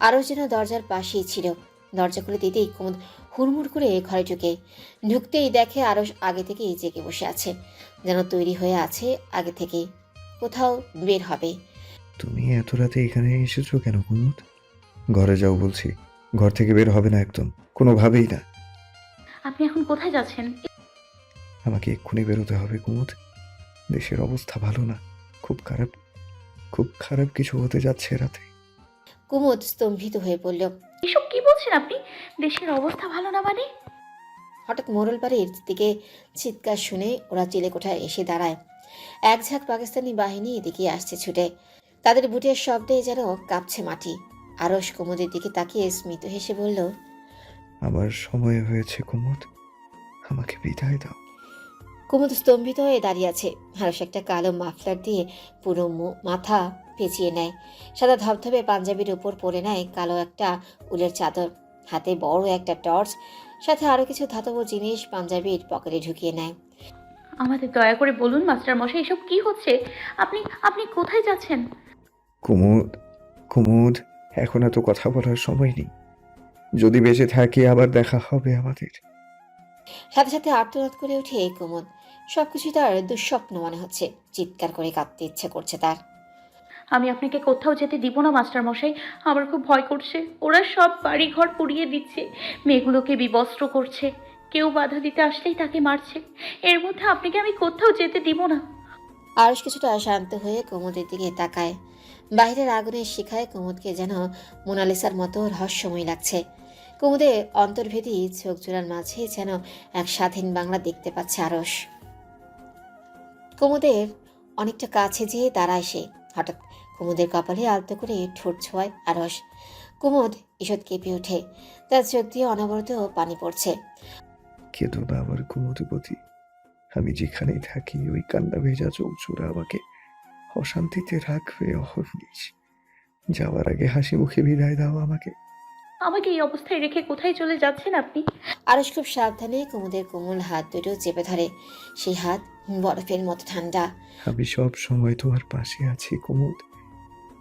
S1: আরও যেন দরজার পাশেই ছিল। দরজা খুলে দিতেই কুমুদ হুড়মুড় করে ঘরে ঢুকতেই দেখে আরও আগে থেকেই জেগে বসে আছে, যেন তৈরি হয়ে আছে আগে থেকেই কোথাও বের হবে।
S5: তুমি এত রাতে এখানে এসেছো কেন কুমুদ? ঘরে যাও বলছি। ঘর থেকে বের হবে না একদম, কোনোভাবেই না।
S7: আপনি এখন কোথায় যাচ্ছেন?
S5: আমাকে এক্ষুনি বেরোতে হবে কুমুদ। দেশের অবস্থা ভালো না, খুব খারাপ কিছু হতে যাচ্ছে রাতে।
S1: কুমুদ স্তম্ভিত হয়ে পড়ল।
S7: এসব কি বলছেন আপনি? দেশের অবস্থা ভালো না মানে?
S1: হঠাৎ মোড়ল বাড়ির দিকে চিৎকার শুনে ওরা চিলেকোঠায় এসে দাঁড়ায়। এক ঝাঁক পাকিস্তানি বাহিনী এদিকে আসছে ছুটে। তাদের বুটের শব্দে যেন কাঁপছে মাটি। আরশ কুমুদের দিকে তাকিয়ে স্মিত হেসে বলল,
S5: আমার সময় হয়েছে কুমুদ, আমাকে বিদায় দাও।
S1: কুমুদ স্তম্ভিত হয়ে দাঁড়িয়ে আছে। আরশ একটা কালো মাফলার দিয়ে পুরো মাথা পেঁচিয়ে নেয়। সাদা ধবধবে পাঞ্জাবির উপর পরে নেয় কালো একটা উলের চাদর। হাতে বড় একটা টর্চ, সাথে আরো কিছু ধাতব জিনিস পাঞ্জাবির পকেটে ঢুকিয়ে নেয়।
S7: আমাদের দয়া করে বলুন মাস্টার মশাই, এসব কি হচ্ছে? আপনি আপনি কোথায় যাচ্ছেন?
S5: কুমুদ, কুমুদ, এখন এত কথা বলার সময় নেই। যদি বেঁচে থাকি আবার দেখা হবে আমাদের।
S1: সাথে সাথে আর্তনাদ করে ওঠে কুমুদ। সবকিছু তার দুঃস্বপ্ন মনে হচ্ছে। চিৎকার করে কাঁদতে ইচ্ছে করছে তার।
S7: আমি আপনাকে কোথাও যেতে দিব না মাস্টার মশাই। আমার খুব ভয় করছে। ওরা সব বাড়ি ঘর পুড়িয়ে দিচ্ছে, মেয়েগুলোকে বিবস্ত্র করছে, কেউ বাধা দিতে আসলেই তাকে মারছে। এর মধ্যে আপনাকে আমি কোথাও যেতে দিব না।
S1: আরশ কিছুটা শান্ত হয়ে কুমুদের দিকে তাকায়। বাইরের আগুনের শিখায় কুমুদকে যেন মোনালিসার মতো রহস্যময় লাগছে। কুমুদের অন্তর্ভেদী চোখ জোড়ার মাঝে যেন এক স্বাধীন বাংলা দেখতে পাচ্ছে আরশ। কুমুদের অনেকটা কাছে যেয়ে দাঁড়ায় সে। হঠাৎ কুমুদের কপালে আলতো করে ঠোঁট ছোঁয়ায় আরশ। কুমুদ ঈষৎ কেঁপে ওঠে। তার চোখ দিয়ে অনবরত পানি পড়ছে।
S5: কেঁদো না আমার কুমুদবতী। আমি যেখানেই থাকি ওই কান্না ভেজা চোখ জোড়া আমাকে অশান্তিতে রাখবে অহর্নিশ। যাওয়ার আগে হাসি মুখে বিদায় দাও আমাকে।
S7: আমাকে এই অবস্থায় রেখে কোথায় চলে যাচ্ছেন আপনি?
S1: আরশ খুব সাবধানে কুমুদের কোমল হাত দুটো চেপে ধরে। সেই হাত বরফের মতো ঠান্ডা।
S5: আমি সব সময় তোমার পাশে আছি কুমুদ।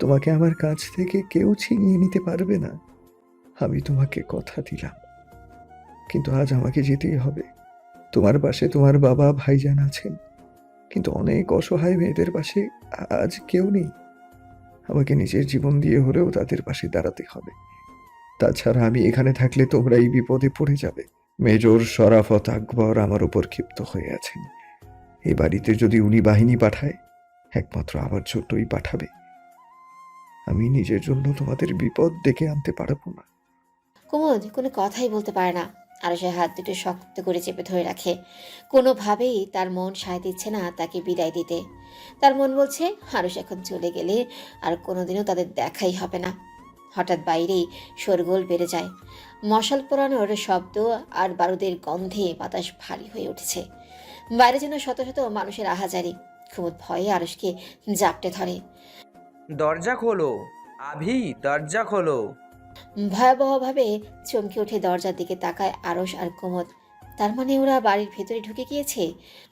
S5: তোমাকে আমার কাছ থেকে কেউ ছিনিয়ে নিতে পারবে না। আমি তোমাকে কথা দিলাম, কিন্তু আজ আমাকে যেতেই হবে। তোমার পাশে তোমার বাবা ভাইজান আছেন, কিন্তু অনেক অসহায় মেয়েদের পাশে আজ কেউ নেই। আমাকে নিজের জীবন দিয়ে হলেও তাদের পাশে দাঁড়াতে হবে। তাছাড়া আমি এখানে থাকলে তোমরা এই বিপদে পড়ে যাবে। মেজর শরাফত আকবর আমার উপর ক্ষিপ্ত হয়ে আছেন। এই বাড়িতে যদি উনি বাহিনী পাঠায়, একমাত্র আমার জন্যই পাঠাবে। আমি নিজের জন্য তোমাদের বিপদ ডেকে আনতে পারবো না।
S1: কুমুদ কোনো কথাই বলতে পারে না। আরশের হাত দুটো শক্ত করে চেপে ধরে রাখে। কোনোভাবেই তার মন সায় দিচ্ছে না তাকে বিদায় দিতে। তার মন বলছে আরশ এখন চলে গেলে আর কোনোদিনও তাদের দেখাই হবে না। হঠাৎ বাইরেই শোরগোল বেড়ে যায়। মশাল পোড়ানোর শব্দ আর বারুদের গন্ধে বাতাস ভারী হয়ে উঠেছে। বাইরে যেন শত শত মানুষের আহাজারি। কুমুদ ভয়ে আরশকে জাপটে ধরে।
S12: দরজা খোলো আভি, দরজা খোলো।
S1: ভয়াবহভাবে চমকে উঠে দরজার দিকে তাকায় আরশ আর কুমুদ। তার মানে ওরা বাড়ির ভেতরে ঢুকে গিয়েছে।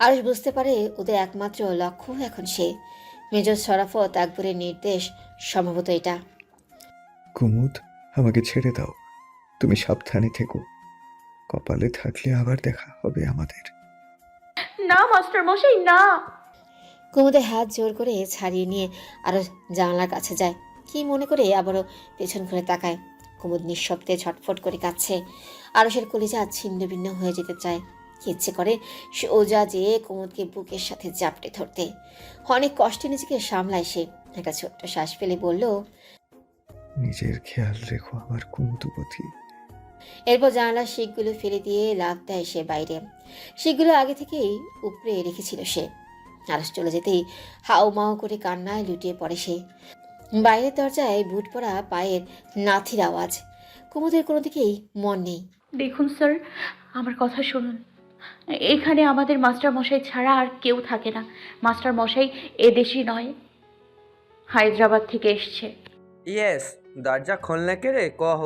S1: আরশ বুঝতে পারে ওদের একমাত্র লক্ষ্য এখন সে। মেজর শরাফত আকবরের নির্দেশ সম্ভবত এটা।
S5: কুমুদ, আমাকে ছেড়ে দাও। তুমি সাবধানে থেকো। কপালে থাকলে আবার দেখা হবে আমাদের।
S7: না মাস্টার মশাই, না।
S1: কুমুদের হাত জোর করে ছাড়িয়ে নিয়ে আরো জানলার কাছে যায়। কি মনে করে আবারও পেছন ঘুরে তাকায়। কুমুদ নিঃশব্দে ছটফট করে কাঁদছে। আরশের কলিজা ছিন্ন ভিন্ন হয়ে যেতে চায়। ইচ্ছে করে সোজা যেয়ে কুমুদকে বুকের সাথে জাপটে ধরতে। অনেক কষ্টে নিজেকে সামলায় সে। একটা ছোট্ট শ্বাস ফেলে বলল,
S5: নিজের খেয়াল রেখো আমার কুমুদবতী।
S1: এরপর জানালার শিকগুলো ফেলে দিয়ে লাফ দেয় সে বাইরে। শিকগুলো আগে থেকেই উপরে রেখেছিল সে। আরশ চলে যেতেই হাউ মাউ করে কান্নায় লুটিয়ে পড়ে সে। বাইরের দরজায় বুট পরা পায়ের নাথির আওয়াজ। কুমুদের কোনো দিকেই মন নেই।
S7: দেখুন স্যার, আমার কথা শুনুন। এখানে আমাদের মাস্টার মশাই ছাড়া আর কেউ থাকে না। মাস্টার মশাই এদেশি নয়, হায়দ্রাবাদ থেকে এসছে।
S12: ইয়েস, দরজা খোলনে কে রে কহ।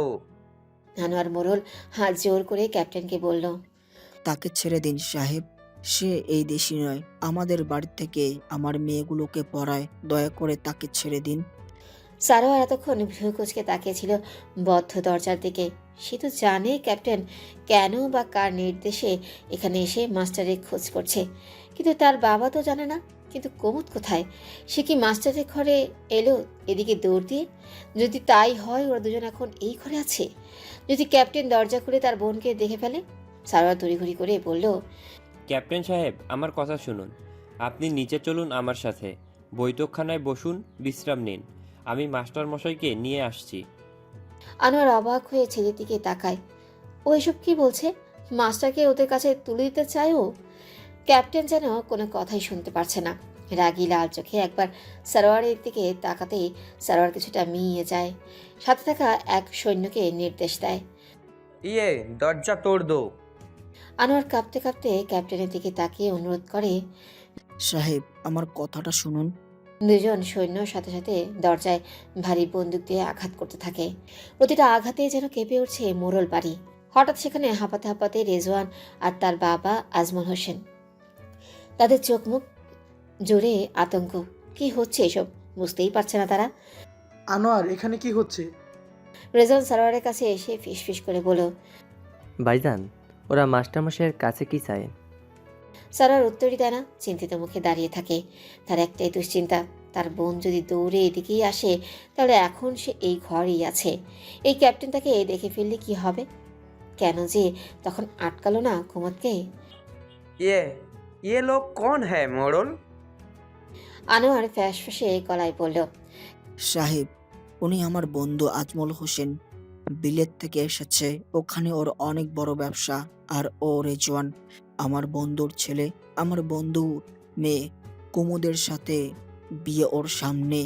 S1: আনোয়ার মোড়ল হাত জোর করে ক্যাপ্টেনকে বলল,
S3: তাকে ছেড়ে দিন সাহেব। সে এই দেশি নয়, আমাদের বাড়ি থেকে আমার মেয়েগুলোকে পড়ায়। দয়া করে তাকে ছেড়ে দিন।
S1: সারোয়ার এতক্ষণ ভ্রু কুচকে তাকিয়েছিল বদ্ধ দরজার দিকে। সে তো জানে ক্যাপ্টেন কেন বা কার নির্দেশে এখানে এসে মাস্টারের খোঁজ করছে, কিন্তু তার বাবা তো জানে না। কিন্তু কুমুদ কোথায়? সে কি মাস্টারের ঘরে এলো এদিকে দৌড় দিয়ে? যদি তাই হয়, ওরা দুজন এখন এই ঘরে আছে। যদি ক্যাপ্টেন দরজা খুলে তার বোনকে দেখে ফেলে? সারোয়ার তড়িঘড়ি করে বলল,
S11: ক্যাপ্টেন সাহেব, আমার কথা শুনুন। আপনি নিচে চলুন আমার সাথে, বৈঠকখানায় বসুন, বিশ্রাম নিন। আমি মাস্টার মশাইকে নিয়ে আসছি।
S1: আনোয়ার অবাক হয়ে ছেলের দিকে তাকায়। ও এসব কি বলছে? মাস্টারকে ওদের কাছে তুলে দিতে চায় ও? ক্যাপ্টেন যেন কোনো কথাই শুনতে পারছে না। রাগী লাল চোখে একবার সারোয়ারের দিকে তাকাতেই সারোয়ার কিছুটা মিইয়ে যায়। সাথে থাকা এক সৈন্যকে নির্দেশ দেয়।
S12: ইয়ে, দরজা তোড় দো।
S1: আনোয়ার কাঁপতে কাঁপতে ক্যাপ্টেনের দিকে তাকিয়ে অনুরোধ করে।
S3: সাহেব, আমার কথাটা শুনুন।
S1: দুজন সৈন্য সাথে সাথে দরজায় ভারী বন্দুক দিয়ে আঘাত করতে থাকে। প্রতিটা আঘাতে যেন কেঁপে উঠছে মোড়ল বাড়ি। হঠাৎ সেখানে হাঁপাতে হাঁপাতে রেজওয়ান আর তার বাবা আজমল হোসেন। তাদের চোখ মুখ জুড়ে আতঙ্ক। কি হচ্ছে এসব বুঝতেই পারছে না তারা।
S9: আনোয়ার, এখানে কি হচ্ছে?
S1: রেজন সারোয়ারের কাছে এসে ফিসফিস করে বলল।
S2: ভাইজান, ওরা মাস্টারমশাইয়ের কাছে কি চায়?
S1: সারোয়ার উত্তরই দেয় না, চিন্তিত মুখে দাঁড়িয়ে থাকে। তার একটাই দুশ্চিন্তা, তার বোন যদি দৌড়ে এদিকেই আসে তাহলে এখন সে এই ঘরেই আছে। এই ক্যাপ্টেন তাকে দেখে ফেললে কি হবে? কেন যে তখন আটকালো না কুমুদকে?
S12: ये ये लोग कौन है मोड़ल?
S1: আনোয়ার ফ্যাস ফ্যাসে গলায় বলল।
S3: সাহেব, উনি আমার বন্ধু আজমল হোসেন। বিলেত থেকে এসেছে, ওখানে ওর অনেক বড় ব্যবসা। আর ও রেজওয়ান, আমার বন্ধুর ছেলে। আমার বন্ধু মেয়ে কুমুদের সাথে বিয়ে ওর সামনে।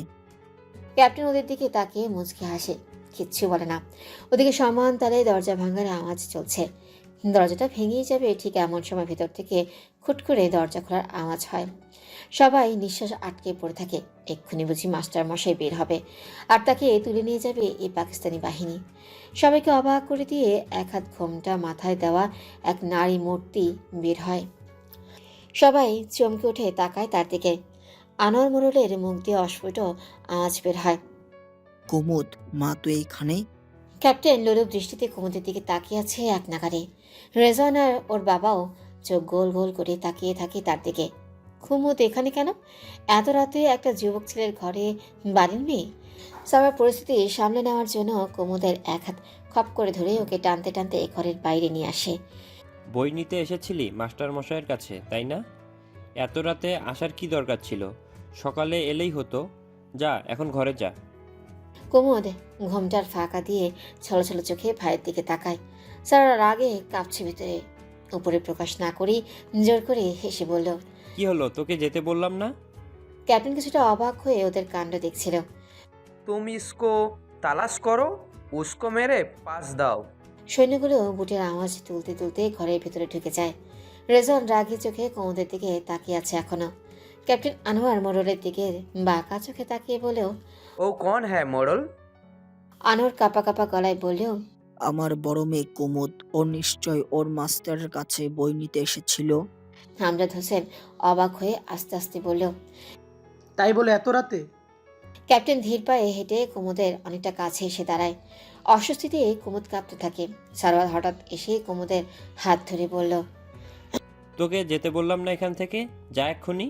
S1: ক্যাপ্টেন ওদের দিকে তাকিয়ে মুচকি হাসে, কিচ্ছু বলে না। ওদিকে সমান তালে দরজা ভাঙার আওয়াজ চলছে। দরজাটা ভেঙেই যাবে ঠিক এমন সময় ভেতর থেকে খুট করে দরজা খোলার আওয়াজ হয়। সবাই নিঃশ্বাস আটকে পড়ে থাকে। এক্ষুনি বুঝি মাস্টার মশাই বের হবে আর তাকে তুলে নিয়ে যাবে এই পাকিস্তানি বাহিনী। সবাইকে অবাক করে দিয়ে এক হাত ঘোমটা মাথায় দেওয়া এক নারী মূর্তি বের হয়। সবাই চমকে উঠে তাকায় তার দিকে। আনোয়ার মোড়লের মুখ দিয়ে অস্ফুট আওয়াজ বের হয়।
S3: কুমুদ, মা তো এইখানে।
S1: ক্যাপ্টেন লোলুপ দৃষ্টিতে কুমুদের দিকে তাকিয়ে আছে এক নাগারে। রেজন আর ওর বাবাও চোখ গোল গোল করে তাকিয়ে থাকে তার দিকে। কুমুদ এখানে কেন? এত রাতে একটা যুবক ছেলের ঘরে বাড়ির মেয়ে? সবার পরিস্থিতি সামলে নেওয়ার জন্য কুমুদের এক হাত খপ করে ধরে ওকে টানতে টানতে এ ঘরের বাইরে নিয়ে আসে।
S11: বই নিতে এসেছিলি মাস্টার মশাইয়ের কাছে, তাই না? এত রাতে আসার কি দরকার ছিল? সকালে এলেই হতো। যা, এখন ঘরে যা।
S1: কুমুদ ঘোমটার ফাঁকা দিয়ে ছলছল চোখে ভাইয়ের দিকে তাকায়। সারা রাগে কাঁপছে ভিতরে। উপরে প্রকাশ না করেই জোর করে হেসে বলল।
S11: কি হলো, তোকে যেতে বললাম না?
S1: ক্যাপ্টেন কিছুটা অবাক হয়ে ওদের কাণ্ড দেখছিল।
S12: तुम इसको तलाश करो, उसको मेरे पास दाओ।
S1: সৈন্যগুলো বুটের আওয়াজ তুলতে তুলতে ঘরের ভেতরে ঢুকে যায়। রেজন রাগি চোখে কুমুদের দিকে তাকিয়ে আছে এখনো। ক্যাপ্টেন আনোয়ার মোড়লের দিকে বাঁকা চোখে তাকিয়ে বলেও।
S12: ओ कौन है मोड़ल?
S1: আনোয়ার কাপা কাপা গলায় বললেও।
S3: আমার বড় মেয়ে কুমুদ। ও নিশ্চয় ওর মাস্টারের কাছে বই নিতে এসেছিল।
S1: আমজাদ হোসেন অবাক হয়ে আস্তে আস্তে বলল।
S9: তাই বলে এত রাতে?
S1: ক্যাপ্টেন ধীর পায়ে হেঁটে কুমুদের অনেকটা কাছে এসে দাঁড়ায়। অস্বস্তিতে কুমুদ কাঁপতে থাকে। সারোয়ার হঠাৎ এসে কুমুদের হাত ধরে বলল।
S11: তোকে যেতে বললাম না এখান থেকে? যা এক্ষুনি।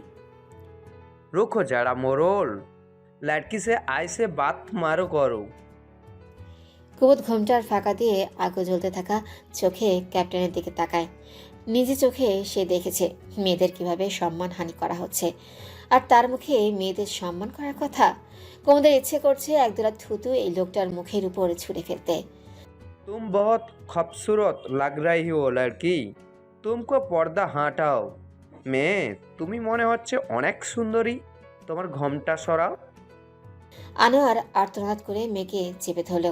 S12: रुको जरा मोड़ल, लड़की से ऐसे बात मारो करो।
S1: কুমুদ ঘোমটার ফাঁকা দিয়ে আগুন জ্বলতে থাকা চোখে ক্যাপ্টেনের দিকে তাকায়। নিজে চোখে সে দেখেছে মেয়েদের কিভাবে সম্মানহানি করা হচ্ছে, আর তার মুখে মেয়েদের সম্মান করার কথা। কুমুদের ইচ্ছে করছে একদোলা থুতু এই লোকটার মুখের উপর ছুঁড়ে ফেলতে।
S12: तुम बहुत खूबसूरत लग रही हो लड़की, तुमको पर्दा हटाओ। মেয়ে, তুমি মনে হচ্ছে অনেক সুন্দরী, তোমার ঘোমটা সরাও।
S1: আনোয়ার আর্তনাদ করে মেয়েকে চেপে ধরল।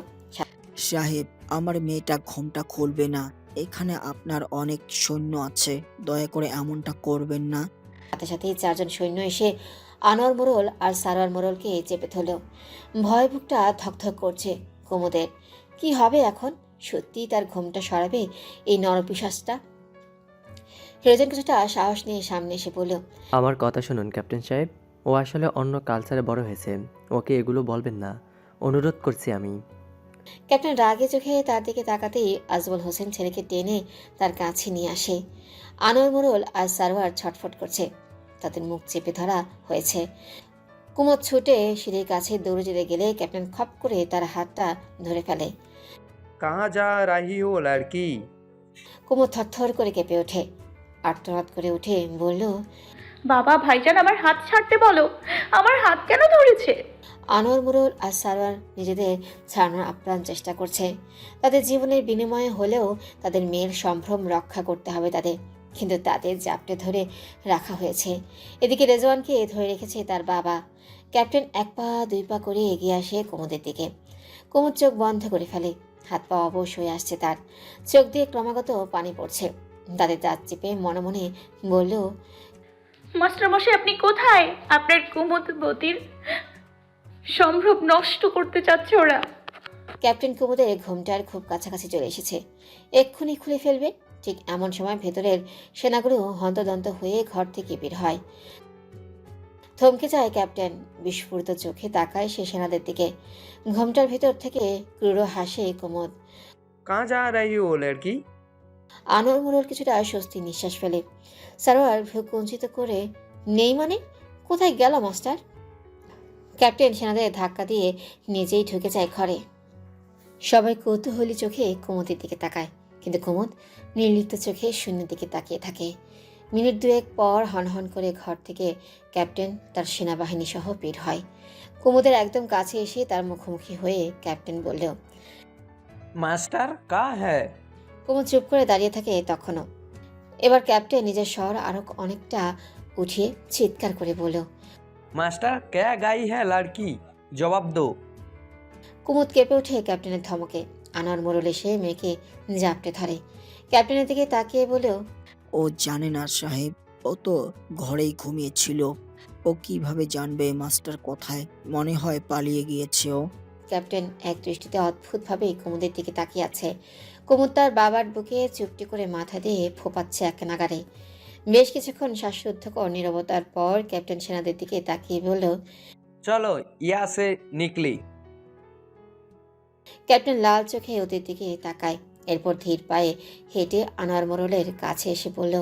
S3: সাহেব, আমার মেয়েটা ঘোমটা খুলবে না। এখানে আপনার অনেক সৈন্য আছে, দয়া করে এমনটা করবেন না।
S1: সাথে সাথে চারজন সৈন্য এসে আনোয়ার মোড়ল আর সারোয়ার মোড়লকে চেপে ধরল। ভয় বুকটা ধকধক করছে কুমুদের। কি হবে এখন? সত্যি তার ঘোমটা সরাবে এই নরপিশাচটা? রেজন কিছুটা সাহস নিয়ে সামনে এসে বলল।
S2: আমার কথা শুনুন ক্যাপ্টেন সাহেব, ও আসলে অন্য কালচারে বড় হয়েছে, ওকে এগুলো বলবেন না, অনুরোধ করছি আমি।
S1: ক্যাপ্টেন রাগে চোখে তার দিকে তাকাতেই আজমল হোসেন ছেলেকে টেনে তার কাছে নিয়ে আসে। আনোয়ার মোড়ল আর সারোয়ার ছটফট করছে, তাদের মুখ চেপে ধরা হয়েছে। কুমুদ ছুটে সিঁড়ির কাছে দৌড়ে যেতে গেলে ক্যাপ্টেন খপ করে তার হাতটা ধরে ফেলে।
S12: कहाँ जा रही हो लड़की?
S1: কুমুদ থরথর করে কেঁপে ওঠে, আর্তনাদ করে উঠে বলল।
S7: বাবা, ভাইজান আমার হাত ছাড়তে বলো। আমার হাত কেন ধরেছে?
S1: আনোয়ার মোড়ল আর সারোয়ার নিজেদের ছাড়ানোর আপ্রাণ চেষ্টা করছে। তাদের জীবনের বিনিময়ে হলেও তাদের মেয়ের সম্ভ্রম রক্ষা করতে হবে তাদের, কিন্তু তাদের জাপটে ধরে রাখা হয়েছে। এদিকে রেজওয়ানকে ধরে রেখেছে তার বাবা। ক্যাপ্টেন এক পা দুই পা করে এগিয়ে আসে কুমুদের দিকে। কুমুদ চোখ বন্ধ করে ফেলে, হাত পা অবশ হয়ে আসছে তার, চোখ দিয়ে ক্রমাগত পানি পড়ছে। তাদের দাঁত চেপে মনে মনে বলল।
S7: মাস্টার মশাই, আপনি কোথায়? আপনার কুমুদবতীর সম্ভ্রম নষ্ট করতে চাচ্ছে ওরা।
S1: ক্যাপ্টেন কুমুদের ঘোমটার খুব কাছাকাছি চলে এসেছে, এক্ষুনি খুলে ফেলবে। ঠিক এমন সময় ভেতরের সেনাগুলো হন্তদন্ত হয়ে ঘর থেকে বের হয়। থমকে যায় ক্যাপ্টেন। বিস্ফোরিত চোখে তাকায় সে সেনাদের দিকে। ঘোমটার ভেতর থেকে ক্রূর হাসে কুমুদ।
S12: कहाँ जा रही हो लड़की?
S1: আনোয়ার মোড়ল কিছুটা স্বস্তি নিঃশ্বাস ফেলে। সারোয়ার ভ্রু কুঞ্চিত করে, নেই মানে? কোথায় গেল মাস্টার? ক্যাপ্টেন সেনাদের ধাক্কা দিয়ে নিজেই ঢুকে যায় ঘরে। সবাই কৌতূহলী চোখে কুমুদের দিকে তাকায়, কিন্তু কুমুদ নির্লিপ্ত চোখে শূন্যের দিকে তাকিয়ে থাকে। মিনিট দুয়েক পর হনহন করে ঘর থেকে ক্যাপ্টেন তার সেনাবাহিনী সহ বের হয়। কুমুদের একদম কাছে এসে তার মুখোমুখি হয়ে ক্যাপ্টেন বলল।
S12: मास्टर कहाँ है?
S1: কুমুদ চুপ করে দাঁড়িয়ে থাকে তখনও। এবার ক্যাপ্টেন নিজের স্বর আরো অনেকটা উঠিয়ে চিৎকার করে বলল।
S12: मास्टर क्या गाई है लड़की? जवाब दो।
S1: কুমুদ কেঁপে ওঠে ক্যাপ্টেনের ধমকে। আনোয়ার মোড়ল এসে মেয়েকে জাপটে ধরে। ক্যাপ্টেনের দিকে তাকিয়ে বলেও,
S3: ও জানে না সাহেব, ও তো ঘরেই ঘুমিয়েছিল। ও কিভাবে জানবে মাস্টার কোথায়? মনে হয় পালিয়ে গিয়েছে ও।
S1: ক্যাপ্টেন এক দৃষ্টিতে অদ্ভুতভাবে কুমুদের দিকে তাকিয়ে আছে। কুমুদ তার বাবার বুকে চুপটি করে মাথা দিয়ে ফোপাচ্ছে এক নাগারে। বেশ কিছুক্ষণ শ্বাসরুদ্ধকর নীরবতার পর ক্যাপ্টেন সেনাদের দিকে তাকিয়ে বলল।
S12: चलो यहाँ से निकली।
S1: ক্যাপ্টেন লাল চোখে ওদের দিকে তাকায়। এরপর ধীর পায়ে হেঁটে আনোয়ার মোড়লের কাছে এসে বলল।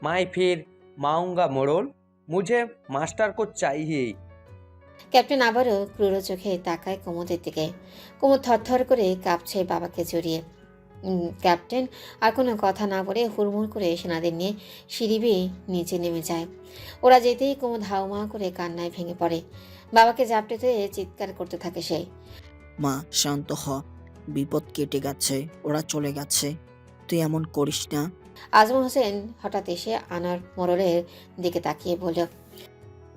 S12: मैं फिर माऊंगा मोड़ल, मुझे मास्टर को चाहिए।
S1: ক্যাপ্টেন আবারও ক্রূর চোখে তাকায় কুমুদের দিকে। কুমুদ থরথর করে কাঁপছে বাবাকে জড়িয়ে। ক্যাপ্টেন আর কোনো কথা না বলে হুড়মুড় করে সেনাদের নিয়ে সিঁড়ি বেয়ে নিচে নেমে যায়। ওরা যেতেই কুমুদ হাউমা করে কান্নায় ভেঙে পড়ে। বাবাকে জাপটে ধরে চিৎকার করতে থাকে সে।
S3: মা শান্ত হ, বিপদ কেটে গেছে, ওরা চলে গেছে, তুই এমন করিস না।
S1: আজমল হোসেন হঠাৎ এসে আনোয়ার মোড়লের দিকে তাকিয়ে বলল।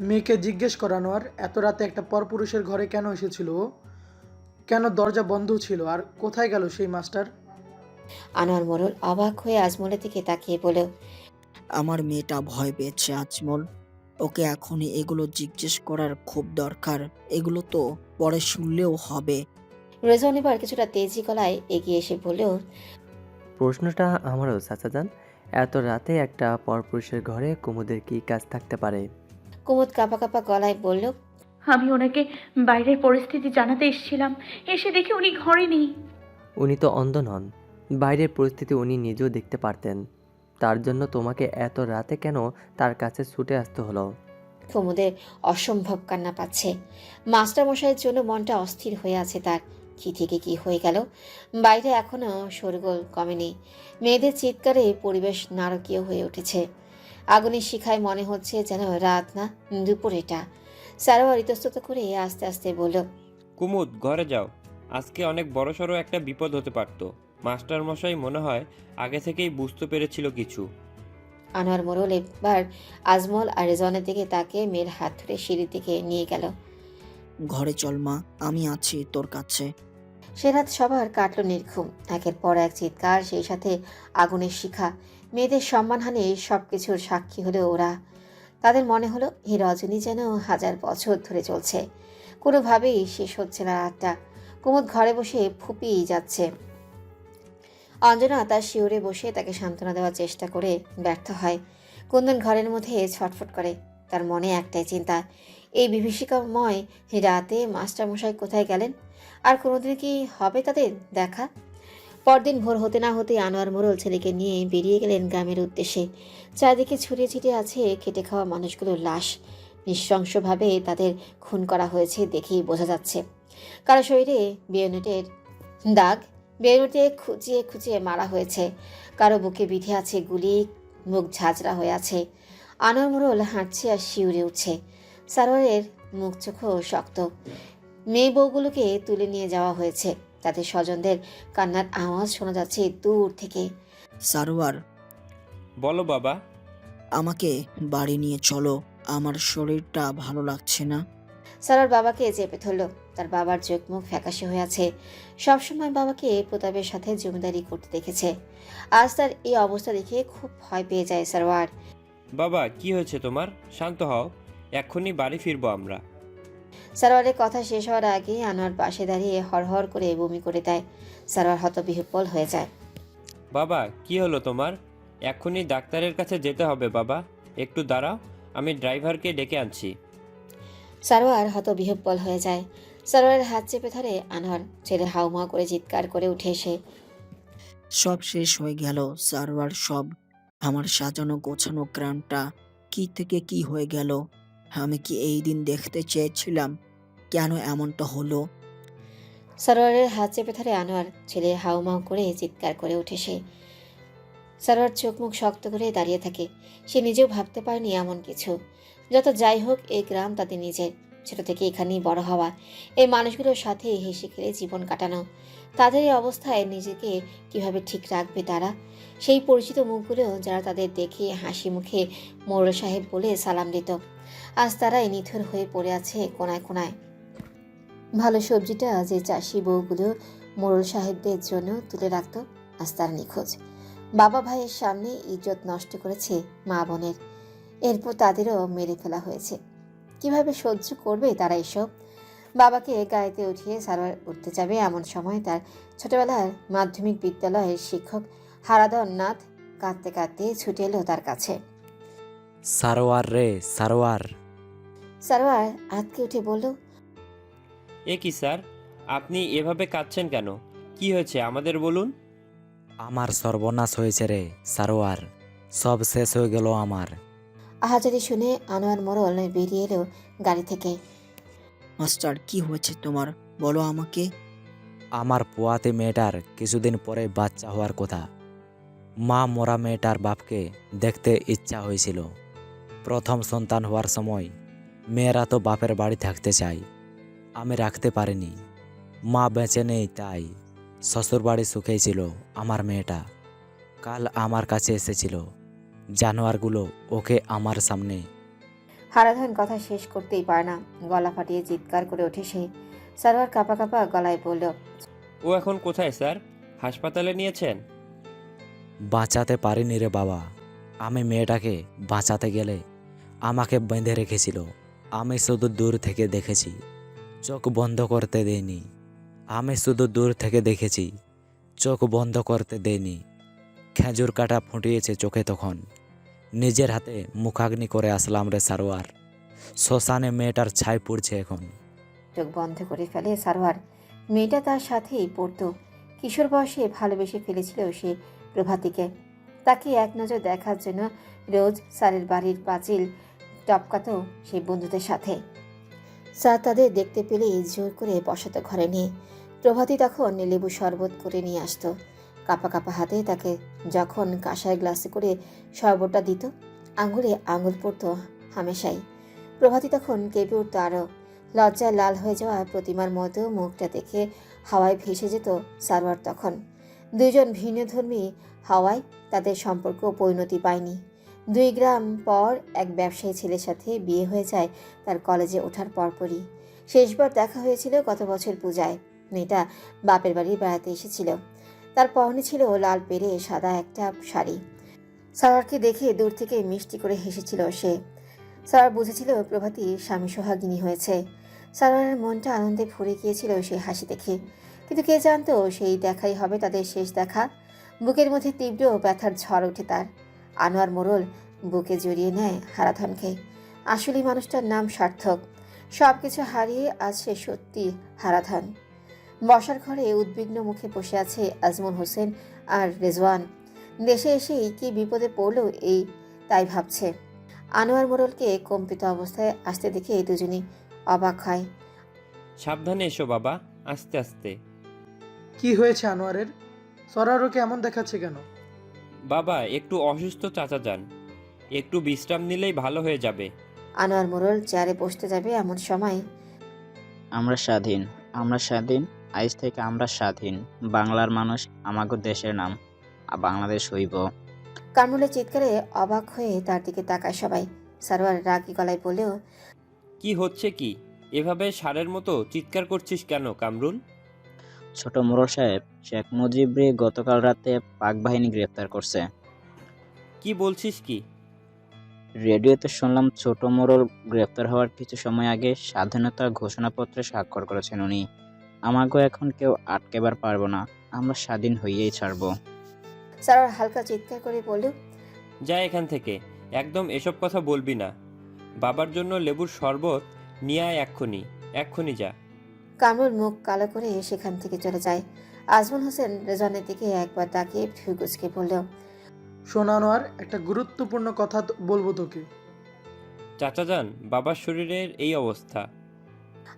S9: মেয়েকে জিজ্ঞেস করানো, আর এত রাতে একটা পরপুরুষের ঘরে কেন এসেছিল ও? কেন দরজা বন্ধ ছিল? আর কোথায় গেল সেই মাস্টার?
S1: আনোয়ার মোড়ল অবাক হয়ে আজমলের দিকে তাকিয়ে বলল।
S3: আমার মেয়েটা ভয় পেয়েছে আজমল, ওকে এখনই এগুলো জিজ্ঞেস করার খুব দরকার। এগুলো তো পরে শুনলেও হবে।
S1: রেজন এবার কিছুটা তেজি গলায় এগিয়ে এসে বলল।
S2: প্রশ্নটা আমারও চাচাজান, এত রাতে একটা পরপুরুষের ঘরে কুমুদের কি কাজ থাকতে পারে?
S1: কুমুদ কাঁপা কাঁপা গলায় বলল।
S7: আমি ওনাকে বাইরের পরিস্থিতি জানাতে এসেছিলাম, এসে দেখি উনি ঘরে নেই।
S2: উনি তো অন্ধ নন, বাইরের পরিস্থিতি উনি নিজেও দেখতে পারতেন। তার জন্য তোমাকে এত রাতে কেন তার কাছে ছুটে আসতে হলো?
S1: কুমুদের অসম্ভব কান্না পাচ্ছে। মাস্টার মশাইয়ের জন্য মনটা অস্থির হয়ে আছে তার। কি থেকে কি হয়ে গেল। বাইরে এখনো শোরগোল কমেনি। মেয়েদের চিৎকারে পরিবেশ নারকীয় হয়ে উঠেছে। আগুনের শিখায় মনে হচ্ছে যেন রাত না দুপুর এটা। সারোয়ার ইতস্তত করে আস্তে আস্তে বলল।
S11: কুমুদ ঘরে যাও, আজকে অনেক বড়সড় একটা বিপদ হতে পারত। মাস্টার মশাই মনে হয় আগে থেকেই বুঝতে পেরেছিল কিছু।
S1: আনোয়ার মোড়ল এবার আজমল আর রেজনের দিকে তাকে মেয়ের হাত ধরে সিঁড়ির দিকে নিয়ে গেল।
S3: ঘরে চল মা, আমি আছি তোর কাছে।
S1: সে রাত সবার কাটল নির্ঘুম। একের পর এক চিৎকার, সেই সাথে আগুনের শিখা, মেয়েদের সম্মানহানি, সবকিছুর সাক্ষী হলো ওরা। তাদের মনে হলো এই রজনী যেন 1000 বছর ধরে চলছে, কোনোভাবেই শেষ হচ্ছে না রাতটা। কুমুদ ঘরে বসে ফুপিয়ে যাচ্ছে। অঞ্জনা তার শিওরে বসে তাকে সান্ত্বনা দেওয়ার চেষ্টা করে ব্যর্থ হয়। কুন্দন ঘরের মধ্যে ছটফট করে। তার মনে একটাই চিন্তা, এই বিভীষিকাময় রাতে মাস্টারমশাই কোথায় গেলেন? আর কোনোদিন কি হবে তাদের দেখা? পরদিন ভোর হতে না হতে আনোয়ার মোড়ল ছেলেকে নিয়ে বেরিয়ে গেলেন গ্রামের উদ্দেশ্যে। চারদিকে ছড়িয়ে ছিটিয়ে আছে খেটে খাওয়া মানুষগুলোর লাশ। নৃশংসভাবে তাদের খুন করা হয়েছে দেখেই বোঝা যাচ্ছে। কারো শরীরে বেয়োনেটের দাগ, বেয়োনেটে খুঁচিয়ে খুঁচিয়ে মারা হয়েছে। কারো বুকে বিঁধে আছে গুলি, মুখ ঝাঁঝরা হয়ে আছে। আনোয়ার মোড়ল হাঁটছে আর শিউরে উঠছে। সারোয়ারের মুখ চোখও শক্ত। মেয়ে বউগুলোকে তুলে নিয়ে যাওয়া হয়েছে। তাদের স্বজনদের কান্নার আওয়াজ শোনা যাচ্ছে দূর থেকে।
S3: সারোয়ার,
S11: বলো বাবা।
S3: আমাকে বাড়ি নিয়ে চলো, আমার শরীরটা ভালো লাগছে না।
S1: সারোয়ার বাবাকে চেপে ধরল। তার বাবার চোখ মুখ ফ্যাকাশে হয়ে আছে। সবসময় বাবাকে প্রতাপের সাথে জমিদারি করতে দেখেছে। আজ তার এই অবস্থা দেখে খুব ভয় পেয়ে যায় সারোয়ার।
S11: বাবা কি হয়েছে তোমার? শান্ত হও, এক্ষুনি বাড়ি ফিরবো আমরা।
S1: সারোয়ারের কথা শেষ হওয়ার আগে আনোয়ার পাশে দাঁড়িয়ে হরহর করে বমি করে দেয়। সারোয়ার হতবিহ্বল হয়ে যায়।
S11: বাবা কি হলো তোমার? এক্ষুনি ডাক্তারের কাছে যেতে হবে বাবা, একটু দাঁড়াও, আমি ড্রাইভারকে ডেকে আনছি।
S1: সারোয়ার হতবিহ্বল হয়ে যায়। সারোয়ারের হাত চেপে ধরে আনোয়ার। ছেলে হাউমাউ করে চিৎকার করে উঠে এসে
S3: সব শেষ হয়ে গেল সারোয়ার, সব। আমার সাজানো গোছানো গ্রামটা কি থেকে কি হয়ে গেল? আমি কি এই দিন দেখতে চেয়েছিলাম? কেন এমনটা হলো?
S1: সারোয়ারের হাত চেপে ধরে আনোয়ার। ছেলে হাউমাউ করে চিৎকার করে উঠে সে। সারোয়ার চোখ মুখ শক্ত করে দাঁড়িয়ে থাকে। সে নিজেও ভাবতে পারেনি এমন কিছু। যত যাই হোক, এই গ্রাম তাদের নিজের। ছোট থেকে এখানেই বড় হওয়া, এই মানুষগুলোর সাথে হেসে খেলে জীবন কাটানো। তাদের এই অবস্থায় নিজেকে কিভাবে ঠিক রাখবে তারা? সেই পরিচিত মুখগুলো যারা তাদের দেখে হাসি মুখে মোড়ল সাহেব বলে সালাম দিত, আজ তারাই নিথর হয়ে পড়ে আছে কোনায় কোনায়। ভালো সবজিটা যে চাষি বউগুলো মোড়ল সাহেবদের জন্য তুলে রাখত, আজ তারা নিখোঁজ। বাবা ভাইয়ের সামনে ইজ্জত নষ্ট করেছে মা বোনের, এরপর তাদেরও মেরে ফেলা হয়েছে। কিভাবে সহ্য করবে তারা এসব? বাবাকে গাড়িতে উঠিয়ে সারোয়ার উঠতে যাবে এমন সময় তার ছোটবেলার মাধ্যমিক বিদ্যালয়ের শিক্ষক হারাধন নাথ কাঁদতে কাঁদতে ছুটে এলো তার কাছে।
S13: সারোয়ার রে সারোয়ার।
S1: সারোয়ার আঁতকে উঠে বলল,
S11: এ কি স্যার, আপনি এভাবে কাঁদছেন কেন? কি হয়েছে আমাদের বলুন।
S13: আমার সর্বনাশ হয়েছে রে সারোয়ার, সব শেষ হয়ে গেল আমার।
S1: আহাজারি শুনে আনোয়ার মোড়ল বেরিয়ে এলো গাড়ি থেকে।
S3: মাস্টার, কি হয়েছে তোমার? বলো আমাকে।
S13: আমার পোয়াতে মেয়েটার কিছুদিন পরে বাচ্চা হওয়ার কথা। মা মরা মেয়েটার বাপকে দেখতে ইচ্ছা হয়েছিল। প্রথম সন্তান হওয়ার সময় মেয়েরা তো বাপের বাড়ি থাকতে চায়, আমি রাখতে পারিনি। মা বেঁচে নেই তাই শ্বশুর বাড়ি সুখেই ছিল আমার মেয়েটা। কাল আমার কাছে এসেছিল, জানোয়ারগুলো ওকে আমার সামনে।
S1: হারাধন কথা শেষ করতেই পারে না, গলা ফাটিয়ে চিৎকার করে ওঠে সে। সারোয়ার কাঁপা কাঁপা গলায় বলল,
S11: ও এখন কোথায় স্যার? হাসপাতালে নিয়েছেন?
S13: বাঁচাতে পারিনি রে বাবা। আমি মেয়েটাকে বাঁচাতে গেলে আমাকে বেঁধে রেখেছিল। আমি শুধু দূর থেকে দেখেছি, চোখ বন্ধ করতে দেয়নি। আমি শুধু দূর থেকে দেখেছি, চোখ বন্ধ করতে দেয়নি। খেজুর কাটা ফুটিয়েছে চোখে তখন। নিজের হাতে মুখাগ্নি করে আসলাম রে সারোয়ার। শ্মশানে মেয়েটার ছাই পড়ছে এখন।
S1: চোখ বন্ধ করে ফেলে সারোয়ার। মেয়েটা তার সাথেই পড়তো। কিশোর বয়সে ভালোবেসে ফেলেছিল সে প্রভাতীকে। তাকে এক নজর দেখার জন্য রোজ স্যারের বাড়ির পাঁচিল টপকাতো সেই বন্ধুদের সাথে। স্যার তাদের দেখতে পেলে জোর করে বসাতো ঘরে নিয়ে। প্রভাতী তখন লেবু শরবত করে নিয়ে আসতো। কাঁপা কাঁপা হাতে তাকে যখন কাঁসার গ্লাসে করে শরবতটা দিত, আঙুলে আঙুল পড়তো হামেশাই। প্রভাতী তখন কেঁপে উঠত আরও। লজ্জায় লাল হয়ে যাওয়া প্রতিমার মতো মুখটা দেখে হাওয়ায় ভেসে যেত সারোয়ার তখন। দুইজন ভিন্নধর্মী হাওয়ায় তাদের সম্পর্ক পরিণতি পায়নি। 2 গ্রাম পর এক ব্যবসায়ী ছেলের সাথে বিয়ে হয়ে যায় তার কলেজে ওঠার পরপরই। শেষবার দেখা হয়েছিল গত বছর পূজায়। মেয়েটা বাপের বাড়ি বেড়াতে এসেছিল। তার পরনে ছিল লাল পেরে সাদা একটা শাড়ি। সারোয়ারকে দেখে দূর থেকে মিষ্টি করে হেসেছিল সে। সারোয়ার বুঝেছিল প্রভাতী স্বামী সোহাগিনী হয়েছে। সারোয়ারের মনটা আনন্দে ভরে গিয়েছিল সেই হাসি দেখে। কিন্তু কে জানতো সেই দেখাই হবে তাদের শেষ দেখা। বুকের মধ্যে তীব্র ব্যথার ঝড় ওঠে তার। আনোয়ার মোড়ল বুকে জড়িয়ে নেয় হারাধনকে। আসলেই মানুষটার নাম সার্থক। সব কিছু হারিয়ে আজ সে সত্যি হারাধন। বসার ঘরে উদ্বিগ্ন মুখে বসে আছে আজমল হোসেন আর রেজওয়ান। দেশে এসেই কি বিপদে পড়লো এই তাই ভাবছে। আনোয়ার মোড়লকে কম্পিত অবস্থায় আসতে দেখে দুজনেই অবাক হয়।
S11: সাবধানে এসো বাবা, আস্তে আস্তে।
S9: কি হয়েছে আনোয়ারের? সরারোকে এমন দেখাচ্ছে কেন?
S11: বাবা একটু অসুস্থ চাচা যান, একটু বিশ্রাম নিলেই ভালো হয়ে যাবে।
S1: আনোয়ার মোড়ল চেয়ারে বসতে যাবে এমন সময়,
S14: আমরা স্বাধীন, আমরা স্বাধীন, আজ থেকে আমরা স্বাধীন। বাংলার মানুষ আমাগো দেশের নাম, বাংলাদেশ হইব।
S1: কামরুলের চিৎকারে অবাক হয়ে তার দিকে তাকায় সবাই। সারোয়ার রাগী গলায় বলেও,
S11: কি হচ্ছে কি? এভাবে ষাঁড়ের মতো চিৎকার করছিস কেন কামরুল?
S14: ছোট মোড়ল সাহেব, শেখ মুজিবরে গতকাল রাতে পাক বাহিনী গ্রেপ্তার করছে।
S11: কি বলছিস কি?
S14: রেডিওতে শুনলাম ছোট মোড়ল গ্রেপ্তার হওয়ার কিছু সময় আগে স্বাধীনতার ঘোষণাপত্রে স্বাক্ষর করেছেন উনি। আমাগো এখন কেউ আটকেবার পারবো না, আমরা স্বাধীন হইয়েই ছাড়বো।
S1: সারোয়ার হালকা চিৎকার করে বলল,
S11: যা এখান থেকে, একদম এসব কথা বলবি না। বাবার জন্য লেবুর শরবত নিয়ে আয় এক্ষুনি, এক্ষুনি যা।
S1: কামরুল মুখ কালো করে সেখান থেকে চলে যায়। আজমল হোসেন রেজওয়ানের দিকে একবার তাকিয়ে ভ্রু কুঁচকে বলল,
S9: শোন আনোয়ার, একটা গুরুত্বপূর্ণ কথা বলবো তোকে।
S11: চাচা যান, বাবার শরীরের এই অবস্থা।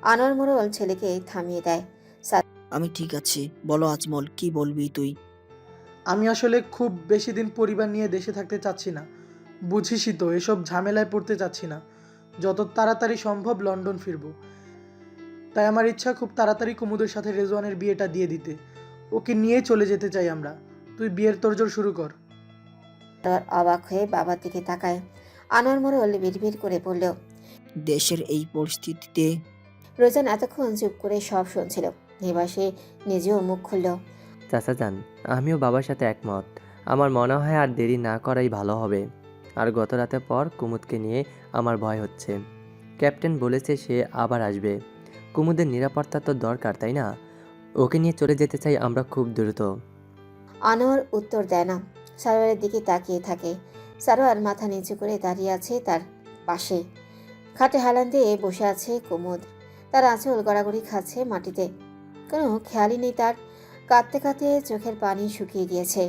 S1: আনোয়ার মোড়ল ছেলেকে থামিয়ে দেয়।
S3: আমি ঠিক আছি, বলো আজমল, কি বলবি তুই?
S9: আমি আসলে খুব বেশি দিন পরিবার নিয়ে দেশে থাকতে চাচ্ছি না। বুঝিসই তো, এসব ঝামেলায় পড়তে চাচ্ছি না। যত তাড়াতাড়ি সম্ভব লন্ডন ফিরবো। তাই আমার ইচ্ছা খুব তাড়াতাড়ি কুমুদের সাথে রেজওয়ানের বিয়েটা দিয়ে দিতে। ওকে নিয়ে চলে যেতে চাই আমরা। তুই বিয়ের তোড়জোড় শুরু কর।
S1: আনোয়ার অবাক হয়ে বাবার দিকে তাকায়। আনোয়ার মোড়ল বিড়বিড় করে বলল,
S3: দেশের এই পরিস্থিতিতে
S1: রোজান এতক্ষণ চুপ করে সব শুনছিল। এবার সে নিজেও মুখ খুলল।
S2: চাচা যান, আমিও বাবার সাথে একমত। আমার মনে হয় আর দেরি না করাই ভালো হবে। আর গত রাতের পর কুমুদকে নিয়ে আমার ভয় হচ্ছে। ক্যাপ্টেন বলেছে সে আবার আসবে। কুমুদের নিরাপত্তা তো দরকার, তাই না? ওকে নিয়ে চলে যেতে চাই আমরা খুব দ্রুত।
S1: আনোয়ার উত্তর দেয় না, সারোয়ারের দিকে তাকিয়ে থাকে। সারোয়ার মাথা নিচু করে দাঁড়িয়ে আছে তার পাশে। খাটে হেলান দিয়ে বসে আছে কুমুদ। তার আঁচল গড়াগড়ি খাচ্ছে মাটিতে। কোনো খেয়ালই নেই তার। কাঁদতে কাঁদতে চোখের পানি শুকিয়ে গিয়েছে।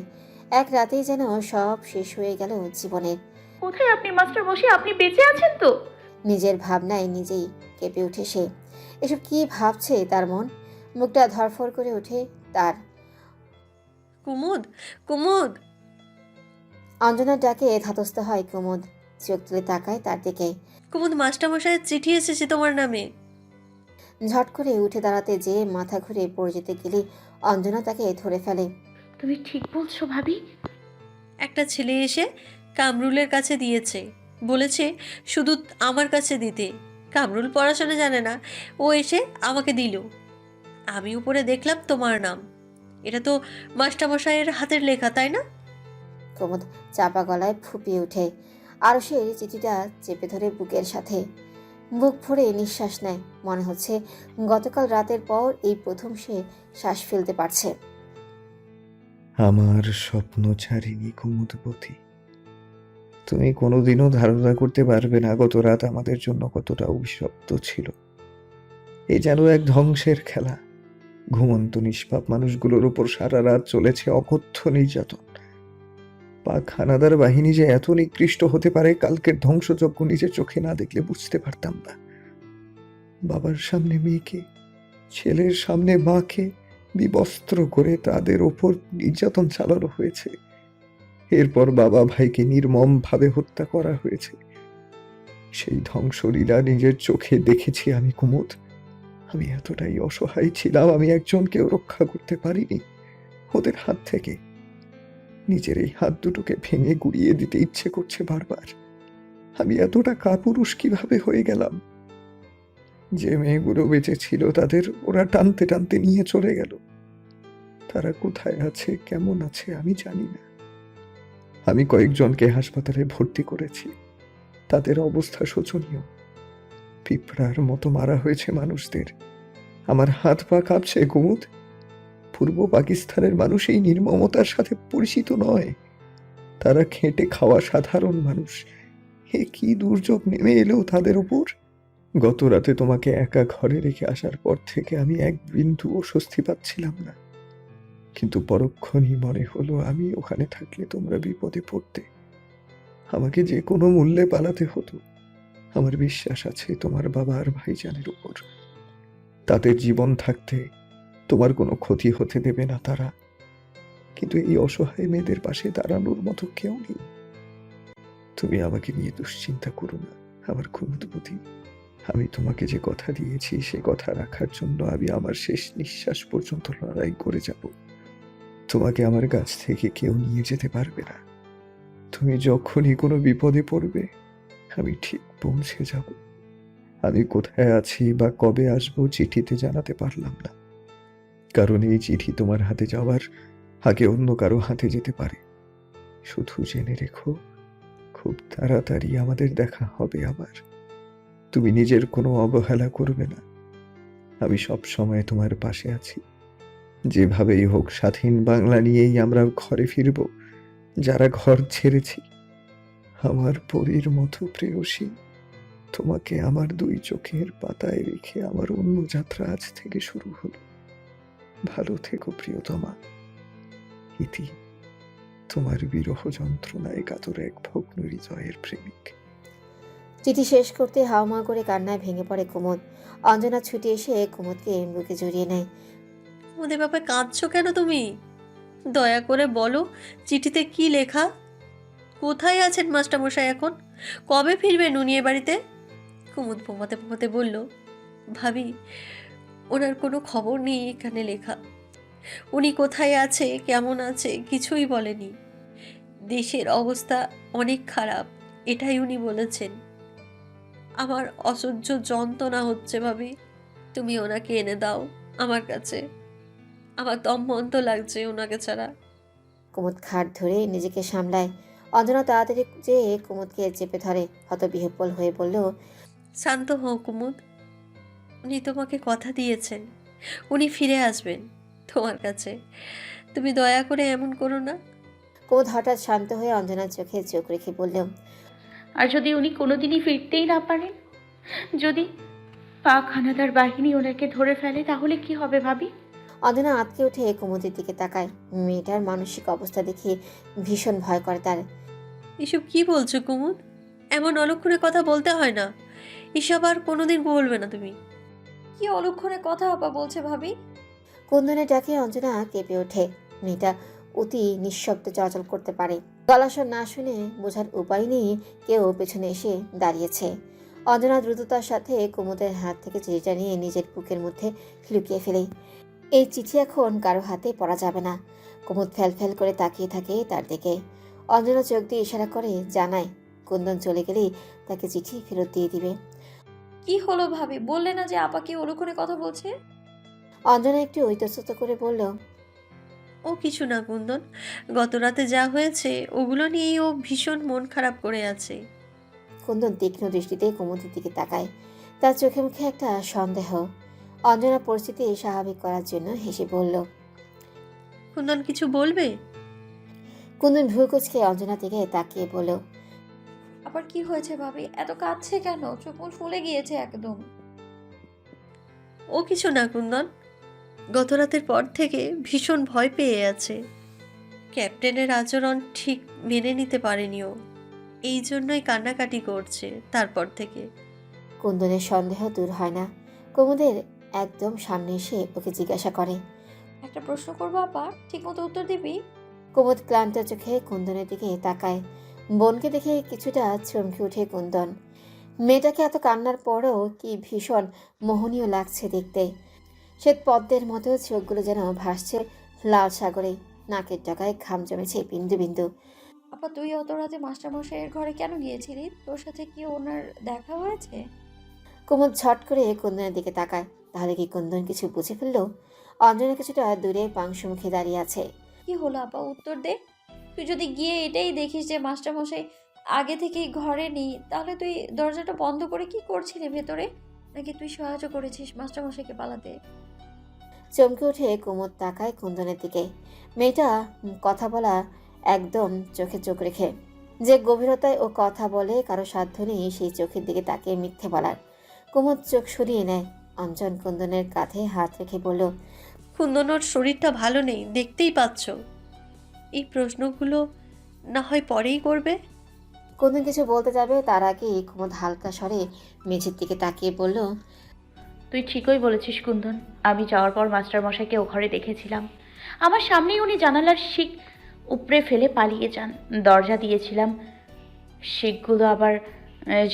S1: এক রাতেই যেন সব শেষ হয়ে গেল জীবনের।
S7: কোথায় আপনি মাস্টার মশাই? আপনি বেঁচে আছেন তো?
S1: নিজের ভাবনায় নিজেই কেঁপে উঠে সে। এসব কি ভাবছে তার মন? মুখটা ধরফর করে ওঠে তার।
S6: কুমুদ, কুমুদ!
S1: অঞ্জনার ডাকে ধাতস্থ হয় কুমুদ। চোখ তুলে তাকায় তার দিকে।
S6: কুমুদ, মাস্টারমশাইয়ের চিঠি এসেছে তোমার নামে।
S1: ঝট করে উঠে দাঁড়াতে যেয়ে মাথা ঘুরে পড়ে যেতে গেলে অঞ্জনা তাকে ধরে ফেলে।
S7: তুমি ঠিক বলছো ভাবি?
S6: একটা ছেলে এসে কামরুলের কাছে দিয়েছে, বলেছে শুধু আমার কাছে দিতে। কামরুল পড়াশোনা জানে না, ও এসে আমাকে দিল। আমি উপরে দেখলাম তোমার নাম। এটা তো মাস্টারমশাইয়ের হাতের লেখা, তাই না?
S1: কুমুদ চাপা গলায় ফুপিয়ে ওঠে। আর সে চিঠিটা চেপে ধরে বুকের সাথে। বুক ভরে নিঃশ্বাস নেয়। মনে হচ্ছে গতকাল রাতের পর এই প্রথম সে শ্বাস ফেলতে পারছে।
S5: আমার স্বপ্ন ছাড়িনি কুমুদবতী। তুমি কোনোদিনও ধারণা করতে পারবে না গত রাত আমাদের জন্য কতটা অভিশপ্ত ছিল। এই যেন এক ধ্বংসের খেলা। ঘুমন্ত নিষ্পাপ মানুষগুলোর উপর সারা রাত চলেছে অকথ্য নির্যাতন। পাক হানাদার বাহিনী যে এত নিকৃষ্ট হতে পারে কালকের ধ্বংসযজ্ঞ নিজের চোখে না দেখলে বুঝতে পারতাম না। বাবার সামনে মেয়েকে, ছেলের সামনে মাকে বিবস্ত্র করে তাদের ওপর নির্যাতন চালানো হয়েছে। এরপর বাবা ভাইকে নির্মমভাবে হত্যা করা হয়েছে। সেই ধ্বংসলীলা নিজের চোখে দেখেছি আমি কুমুদ। আমি এতটাই অসহায় ছিলাম, আমি একজনকেও রক্ষা করতে পারিনি ওদের হাত থেকে। নিজের এই হাত দুটোকে ভেঙে গুড়িয়ে দিতে ইচ্ছে করছে বারবার। আমি এতটা কাপুরুষ কিভাবে হয়ে গেলাম? যে মেয়েগুলো বেঁচে ছিল তাদের ওরা টানতে টানতে নিয়ে চলে গেল। তারা কোথায় আছে, কেমন আছে আমি জানি না। আমি কয়েকজনকে হাসপাতালে ভর্তি করেছি। তাদের অবস্থা শোচনীয়। পিঁপড়ার মতো মারা হয়েছে মানুষদের। আমার হাত পা কাঁপছে কুমুদ। পূর্ব পাকিস্তানের মানুষ এই নির্মমতার সাথে পরিচিত নয়। তারা খেটে খাওয়া সাধারণ মানুষ। এ কি দুর্যোগ নেমে এলো তাদের উপর! গত রাতে তোমাকে একা ঘরে রেখে আসার পর থেকে আমি এক বিন্দুও স্বস্তি পাচ্ছিলাম না। কিন্তু পরক্ষণই মনে হলো আমি ওখানে থাকলে তোমরা বিপদে পড়তে। আমাকে যে কোনো মূল্যে পালাতে হতো। আমার বিশ্বাস আছে তোমার বাবা আর ভাইজানের উপর। তাদের জীবন থাকতে তোমার কোনো ক্ষতি হতে দেবে না তারা। কিন্তু এই অসহায় মেয়েদের পাশে দাঁড়ানোর মতো কেউ নেই। তুমি আমাকে নিয়ে দুশ্চিন্তা করো না আমার কুমুদবতী। আমি তোমাকে যে কথা দিয়েছি সে কথা রাখার জন্য আমি আমার শেষ নিঃশ্বাস পর্যন্ত লড়াই করে যাব। তোমাকে আমার কাছ থেকে কেউ নিয়ে যেতে পারবে না। তুমি যখনই কোনো বিপদে পড়বে আমি ঠিক পৌঁছে যাব। আমি কোথায় আছি বা কবে আসবো চিঠিতে জানাতে পারলাম না, কারণ এই চিঠি তোমার হাতে যাওয়ার আগে অন্য কারো হাতে যেতে পারে। শুধু জেনে রেখো, খুব তাড়াতাড়ি আমাদের দেখা হবে আবার। তুমি নিজের কোনো অবহেলা করবে না। আমি সব সময় তোমার পাশে আছি। যেভাবেই হোক স্বাধীন বাংলা নিয়েই আমরা ঘরে ফিরব, যারা ঘর ছেড়েছি। আমার পরীর মতো প্রেয়সী, তোমাকে আমার দুই চোখের পাতায় রেখে আমার অন্য যাত্রা আজ থেকে শুরু হলো। ভালো থেকো প্রিয়তমা। ইতি, তোমার বিরহ যন্ত্রণায় কাতর এক ভগ্ন হৃদয়ের প্রেমিক।
S1: চিঠি শেষ করতে হাওমা করে কান্নায় ভেঙে পড়ে কুমুদ। অঞ্জনা ছুটে এসে কুমুদকে বুকে জড়িয়ে নেয়।
S6: ওদের ব্যাপারে কাঁদছো কেন তুমি? দয়া করে বলো, চিঠিতে কি লেখা? কোথায় আছেন মাস্টারমশাই এখন? কবে ফিরবেন উনি এ বাড়িতে? কুমুদ পোমাতে পোমাতে বলল, ভাবি, ওনার কোনো খবর নেই এখানে লেখা। উনি কোথায় আছে, কেমন আছে, কিছুই বলেনি। দেশের অবস্থা অনেক খারাপ, এটাই উনি বলেছেন। আমার অসহ্য যন্ত্রণা হচ্ছে ভাবি, তুমি ওনাকে এনে দাও আমার কাছে। আমার দম বন্ধ লাগছে ওনাকে ছাড়া।
S1: কুমুদ খাট ধরে নিজেকে সামলায়। অঞ্জনা তাড়াতাড়ি যেয়ে কুমুদকে চেপে ধরে, হতবিহ্বল হয়ে বলল,
S6: শান্ত হও কুমুদ, উনি তোমাকে কথা দিয়েছেন, উনি ফিরে আসবেন তোমার কাছে। তুমি দয়া করে এমন করো না।
S1: কুমুদ হঠাৎ শান্ত হয়ে অঞ্জনার চোখে চোখ রেখে বলল,
S7: আর যদি উনি কোনোদিনই ফিরতেই না পারেন, যদি পাক হানাদার বাহিনী ওনাকে ধরে ফেলে, তাহলে কি হবে ভাবি?
S1: অঞ্জনা আঁতকে উঠে কুমুদের দিকে তাকায়। মেয়েটার মানসিক অবস্থা দেখে ভীষণ ভয় করে তার।
S6: এসব কি বলছো কুমুদ? এমন অলক্ষণে কথা বলতে হয় না। এসব আর কোনোদিন বলবে না তুমি।
S8: কি অলক্ষণে কথা আপা বলছে ভাবি?
S1: কুন্দনের ডাকে অঞ্জনা কেঁপে ওঠে। মেয়েটা অতি নিঃশব্দে চলাচল করতে পারে। গলাস্বর না শুনে বোঝার উপায় নেই কেউ পেছনে এসে দাঁড়িয়েছে। অঞ্জনা দ্রুততার সাথে কুমুদের হাত থেকে চিঠিটা নিয়ে নিজের বুকের মধ্যে লুকিয়ে ফেলে। এই চিঠি এখন কারো হাতে পড়া যাবে না। কুমুদ ফ্যাল ফ্যাল করে তাকিয়ে থাকে তার দিকে। অঞ্জনা চোখ দিয়ে ইশারা করে জানায়, কুন্দন চলে গেলেই তাকে চিঠি ফেরত দিয়ে দিবে।
S8: কি হলো ভাবি, বললে না যে আপা কি অলক্ষণে কথা বলছে?
S1: অঞ্জনা একটু ইতস্তত করে বলল,
S6: ও কিছু না কুন্দন, গত রাতে যা হয়েছে ওগুলো নিয়েই ও ভীষণ মন খারাপ করে আছে।
S1: কুন্দন তীক্ষ্ণ দৃষ্টিতে কুমুদের দিকে তাকায়। তার চোখে মুখে একটা সন্দেহ। অঞ্জনা পরিস্থিতি স্বাভাবিক করার জন্য হেসে বলল,
S6: কুন্দন কিছু বলবে?
S1: কুন্দন ভ্রু কুঁচকে অঞ্জনা দিকে তাকিয়ে বলল,
S8: আবার কি হয়েছে ভাবি? এত কাঁদছে কেন? চোখ মুখ ফুলে গিয়েছে একদম।
S6: ও কিছু না কুন্দন, গত রাতের পর থেকে ভীষণ ভয় পেয়ে আছে। ক্যাপ্টেনের আচরণ ঠিক মেনে নিতে পারেনি ও, এই জন্যই কান্নাকাটি করছে তারপর থেকে।
S1: কুন্দনের সন্দেহ দূর হয় না। কুমুদের একদম সামনে এসে ওকে জিজ্ঞাসা করে,
S8: একটা প্রশ্ন করবো আপা, ঠিক মতো উত্তর দিবি?
S1: কুমুদ ক্লান্ত চোখে কুন্দনের দিকে তাকায়। বোনকে দেখে কিছুটা চমকে ওঠে কুন্দন। মেয়েটাকে এত কান্নার পরেও কি ভীষণ মোহনীয় লাগছে দেখতে। শ্বেত পদ্মের মতো চোখগুলো যেন ভাসছে লাল সাগরে। নাকের ডগায় ঘাম জমেছে বিন্দু বিন্দু।
S8: আপা, তুই অত রাতে মাস্টারমশাইয়ের ঘরে কেন গিয়েছিলি? তোর সাথে কি ওনার দেখা হয়েছে?
S1: কুমুদ ঝট করে কুন্দনের দিকে তাকায়। তাহলে কি কুন্দন কিছু বুঝে ফেললো? অঞ্জনা কিছুটা দূরে পাংশু মুখে দাঁড়িয়ে আছে।
S8: কি হলো আপা, উত্তর দে। তুই যদি গিয়ে এটাই দেখিস যে মাস্টারমশাই আগে থেকেই ঘরে নেই, তাহলে তুই দরজাটা বন্ধ করে কি করছিলি ভেতরে? নাকি তুই সাহায্য করেছিস মাস্টারমশাইকে পালাতে?
S1: চমকে উঠে কুমুদ তাকায় কুন্দনের দিকে। মেয়েটা কথা বলা একদম চোখে চোখ রেখে। যে গভীরতায় ও কথা বলে কারো সাধ্য নেই সেই চোখের দিকে তাকিয়ে মিথ্যে বলার। কুমুদ চোখ সরিয়ে নেয়। অঞ্জন কুন্দনের কাঁধে হাত রেখে বলল,
S6: কুন্দনের শরীরটা ভালো নেই, দেখতেই পাচ্ছ। এই প্রশ্নগুলো না হয় পরেই করবে।
S1: কুন্দন কিছু বলতে যাবে তার আগেই কুমুদ হালকা স্বরে মেঝের দিকে তাকিয়ে বলল,
S7: তুই ঠিকই বলেছিস কুন্দন, আমি যাওয়ার পর মাস্টারমশাইকে ও ঘরে দেখেছিলাম। আমার সামনেই উনি জানালার শিক উপড়ে ফেলে পালিয়ে যান। দরজা দিয়েছিলাম শিকগুলো আবার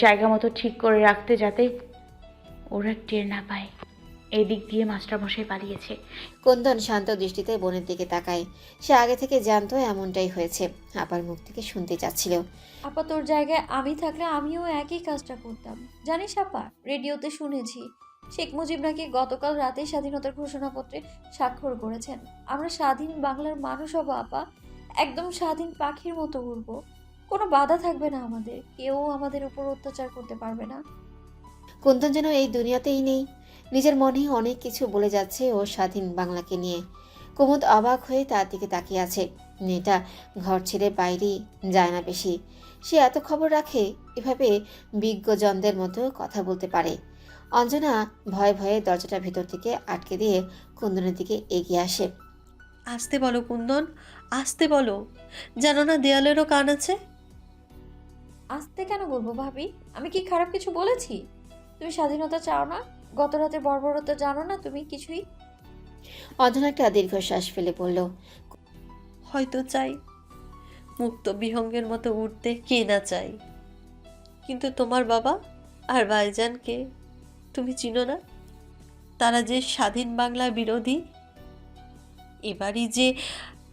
S7: জায়গা মতো ঠিক করে রাখতে, যাতে ওরা টের না পায়। এই দিক দিয়ে মাস্টারমশাই পালিয়েছে।
S1: কুন্দন শান্ত দৃষ্টিতে বোনের দিকে তাকায়। সে আগে থেকে জানতো এমনটাই হয়েছে। আপার মুখ থেকে শুনতে চাচ্ছিল।
S8: আপা, তোর জায়গায় আমি থাকলে আমিও একই কাজটা করতাম। জানিস আপা, রেডিওতে শুনেছি শেখ মুজিব নাকি গতকাল রাতে স্বাধীনতার ঘোষণাপত্রে স্বাক্ষর করেছেন। আমরা স্বাধীন বাংলার মানুষ হব আপা, একদম স্বাধীন পাখির মতো উড়বো। কোনো বাধা থাকবে না আমাদের, কেউ আমাদের উপর অত্যাচার করতে পারবে না।
S1: কুন্দন যেন এই দুনিয়াতেই নেই। নিজের মনে অনেক কিছু বলে যাচ্ছে ও স্বাধীন বাংলাকে নিয়ে। কুমুদ অবাক হয়ে তার দিকে তাকিয়ে আছে। মেয়েটা ঘর ছেড়ে বাইরে যায় না বেশি। সে এত খবর রাখে, এভাবে বিজ্ঞজনদের মতো কথা বলতে পারে। অঞ্জনা ভয়ে ভয়ে দরজাটা ভেতর থেকে আটকে দিয়ে কুন্দনের দিকে এগিয়ে আসে।
S6: আসতে বলো কুন্দন, আসতে বলো। জানো না দেয়ালেরও কান আছে?
S8: আসতে কেন বলবো ভাবি? আমি কি খারাপ কিছু বলেছি? তুমি স্বাধীনতা চাও না? গত রাতে বর্বরতা জানো না তুমি কিছুই?
S1: অঞ্জনা একটা দীর্ঘশ্বাস ফেলে বলল,
S6: হয়তো চাই মুক্ত বিহঙ্গের মতো উঠতে, কে না চাই। কিন্তু তোমার বাবা আর ভাইজানকে তুমি চিনো না? তারা যে স্বাধীন বাংলার বিরোধী, এবারই যে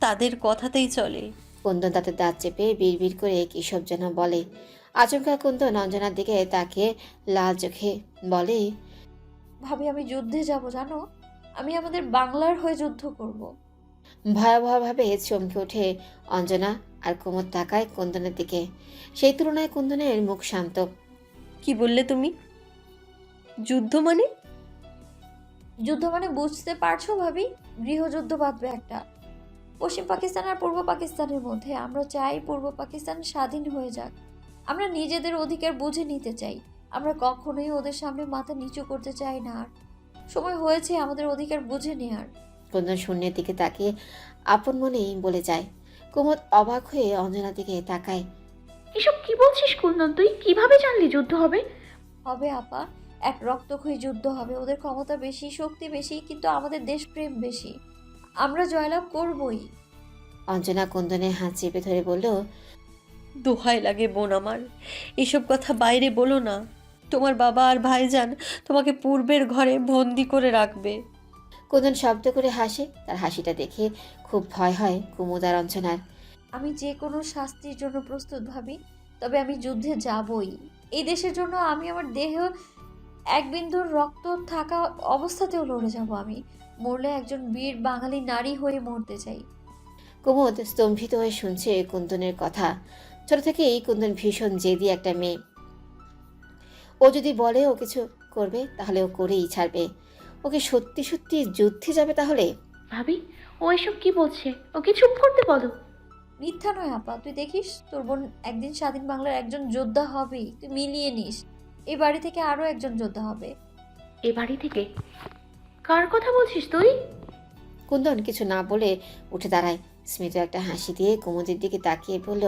S6: তাদের কথাতেই চলে।
S1: কুন্দন তাতে দাঁত চেপে বিড়বিড় করে কিসব যেন বলে। আচমকা কুন্দন অঞ্জনার দিকে তাকিয়ে লাল চোখে বলে,
S8: ভাবি আমি যুদ্ধে যাব জানো? আমি আমাদের বাংলার হয়ে যুদ্ধ করব।
S1: ভয়াবহভাবে চমকে ওঠে অঞ্জনা আর কুমুদ তাকায় কুন্দনের দিকে। সেই তুলনায় কুন্দনের মুখ শান্ত।
S6: কি বললে তুমি? যুদ্ধ মানে?
S8: যুদ্ধ মানে বুঝতে পারছো ভাবি? গৃহযুদ্ধ বাঁধবে একটা, পশ্চিম পাকিস্তান আর পূর্ব পাকিস্তানের মধ্যে। আমরা চাই পূর্ব পাকিস্তান স্বাধীন হয়ে যাক। আমরা নিজেদের অধিকার বুঝে নিতে চাই। আমরা কখনোই ওদের সামনে মাথা নিচু করতে চাই না। আর সময় হয়েছে আমাদের অধিকার বুঝে নেওয়ার।
S1: কুন্দন শূন্যের দিকে তাকিয়ে আপন মনেই বলে যায়। কুমুদ অবাক হয়ে অঞ্জনার দিকে তাকায়।
S7: এসব কি বলছিস কুন্দন? তুই কিভাবে জানলি যুদ্ধ হবে?
S8: হবে আপা, এক রক্তক্ষয়ী যুদ্ধ হবে। ওদের ক্ষমতা বেশি, শক্তি বেশি, কিন্তু আমাদের দেশপ্রেম বেশি। আমরা জয়লাভ করবই।
S1: অঞ্জনা কুন্দনের হাত চেপে ধরে বলল,
S6: দোহাই লাগে বোন আমার, এসব কথা বাইরে বলো না। তোমার বাবা আর ভাইজান তোমাকে পূর্বের ঘরে বন্দি করে রাখবে।
S1: কুন্দন শব্দ করে হাসে। তার হাসিটা দেখে খুব ভয় হয় কুমুদ আর অঞ্জনার।
S8: আমি যে কোনো শাস্তির জন্য প্রস্তুত ভাবি, তবে আমি যুদ্ধে যাবই। এই দেশের জন্য আমি আমার দেহ এক বিন্দুর রক্ত থাকা অবস্থাতেও লড়ে যাব। আমি মরলে একজন বীর বাঙালি নারী হয়ে মরতে চাই।
S1: কুমুদ স্তম্ভিত হয়ে শুনছে কুন্দনের কথা। ছোট থেকেই কুন্দন ভীষণ জেদি একটা মেয়ে। ও যদি বলে ও কিছু করবে তাহলে ও করেই ছাড়বে। ওকে সত্যি সত্যি যুদ্ধে যাবে তাহলে?
S7: ভাবি, ও এসব কি বলছে? ওকে চুপ করতে বলো।
S8: মিথ্যা নয় আপা, তুই দেখিস তোর বোন একদিন স্বাধীন বাংলার একজন যোদ্ধা হবেই। তুই মিলিয়ে নিস, এই বাড়ি থেকে আরো একজন যোদ্ধা হবে।
S7: এ বাড়ি থেকে? কার কথা বলছিস তুই?
S1: কুন্দন কিছু না বলে উঠে দাঁড়ায়। স্মিত একটা হাসি দিয়ে কুমুদের দিকে তাকিয়ে বলল,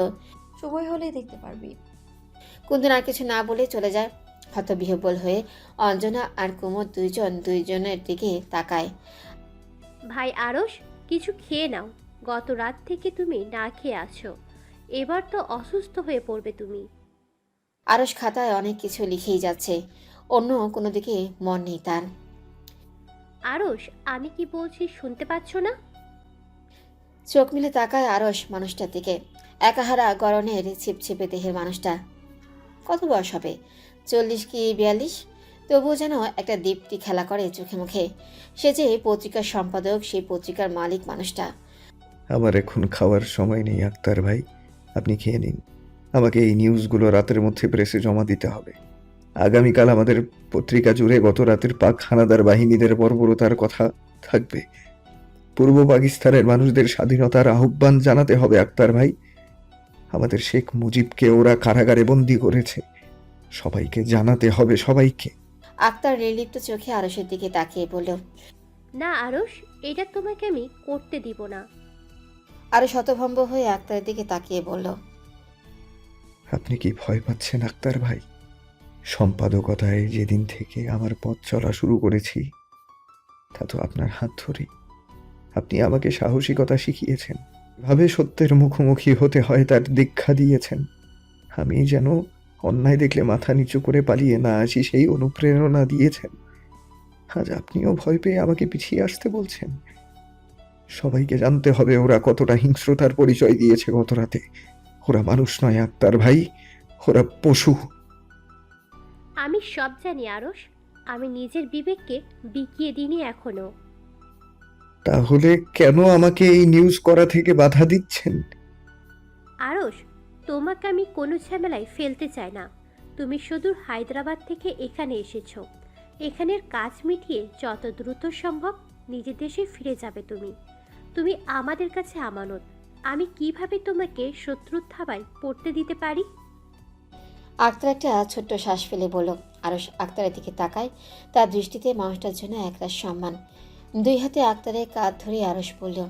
S8: সময় হলেই দেখতে পারবি।
S1: কুন্দন আর কিছু না বলে চলে যায়। হতবিহ্বল হয়ে অঞ্জনা আর কুমুদ দুইজনের দিকে তাকায়।
S15: ভাই আরশ, কিছু খেয়ে নাও। গত রাত থেকে তুমি না খেয়ে আছো, এবার তো অসুস্থ হয়ে পড়বে তুমি।
S1: আরশ খাতায় অনেক কিছু লিখেই যাচ্ছে, অন্য কোনো দিকে মন নেই তার।
S15: আরশ, আমি কি বলছি শুনতে পাচ্ছ না?
S1: চোখ মিলে তাকায় আরশ মানুষটার দিকে। একাহারা গরনের ছিপছিপে দেহের মানুষটা। কত বয়স হবে, 40 কি 42? তবুও যেন একটা দীপ্তি খেলা করে চোখে মুখে। সে যে পত্রিকার সম্পাদক, সেই পত্রিকার মালিক মানুষটা।
S5: আমার এখন খাওয়ার সময় নেই আক্তার ভাই, আপনি খেয়ে নিন। আমাকে এই নিউজগুলো রাতের মধ্যে প্রেসে জমা দিতে হবে। আগামীকাল আমাদের পত্রিকা জুড়ে গত রাতের পাক হানাদার বাহিনীদের বর্বরতার কথা থাকবে। পূর্ব পাকিস্তানের মানুষদের স্বাধীনতার আহ্বান জানাতে হবে আক্তার ভাই। আমাদের শেখ মুজিবকে ওরা কারাগারে বন্দি করেছে, সবাইকে জানাতে হবে, সবাইকে।
S1: আক্তার নির্লিপ্ত চোখে আরশের দিকে তাকিয়ে বলল,
S15: না আরশ, এটা তোমাকে আমি করতে দিব না।
S1: আরো শতভম্ব হয়ে আক্তারের দিকে তাকিয়ে বলল,
S5: আপনি কি ভয় পাচ্ছেন আক্তার ভাই? সম্পাদকতায় যেদিন থেকে আমার পথ চলা শুরু করেছি, তা তো আপনার হাত ধরে। আপনি আমাকে সাহসিকতা শিখিয়েছেন, ভাবে সত্যের মুখোমুখি হতে হয় তার দীক্ষা দিয়েছেন। আমি যেন অন্যায় দেখলে মাথা নিচু করে পালিয়ে না আসি, সেই অনুপ্রেরণা দিয়েছেন। আজ আপনিও ভয় পেয়ে আমাকে পিছিয়ে আসতে বলছেন? সবাইকে জানতে হবে ওরা কতটা হিংস্রতার পরিচয় দিয়েছে গত রাতে। ওরা মানুষ নয় আক্তার ভাই, ওরা পশু।
S15: আমি সব জানি আরশ, আমি নিজের বিবেককে বিকিয়ে দিইনি এখনো।
S5: তাহলে কেন আমাকে এই নিউজ করা থেকে বাধা দিচ্ছেন?
S15: আরশ, তোমাকে আমি কোনো ঝামেলায় ফেলতে চাই না। তুমি সুদূর হায়দ্রাবাদ থেকে এখানে এসেছো, এখানের কাজ মিটিয়ে যত দ্রুত সম্ভব নিজের দেশে ফিরে যাবে। তুমি আমাদের কাছে আমানত। আমি কিভাবে তোমাকে শত্রুর থাবায় পড়তে দিতে পারি?
S1: আক্তার একটা ছোট্ট শ্বাস ফেলে বলল। আরশ আক্তারের দিকে তাকায়। তার দৃষ্টিতে মানুষটার জন্য একরাশ সম্মান। দুই হাতে আক্তারের কাঁধ ধরে আরশ বলল,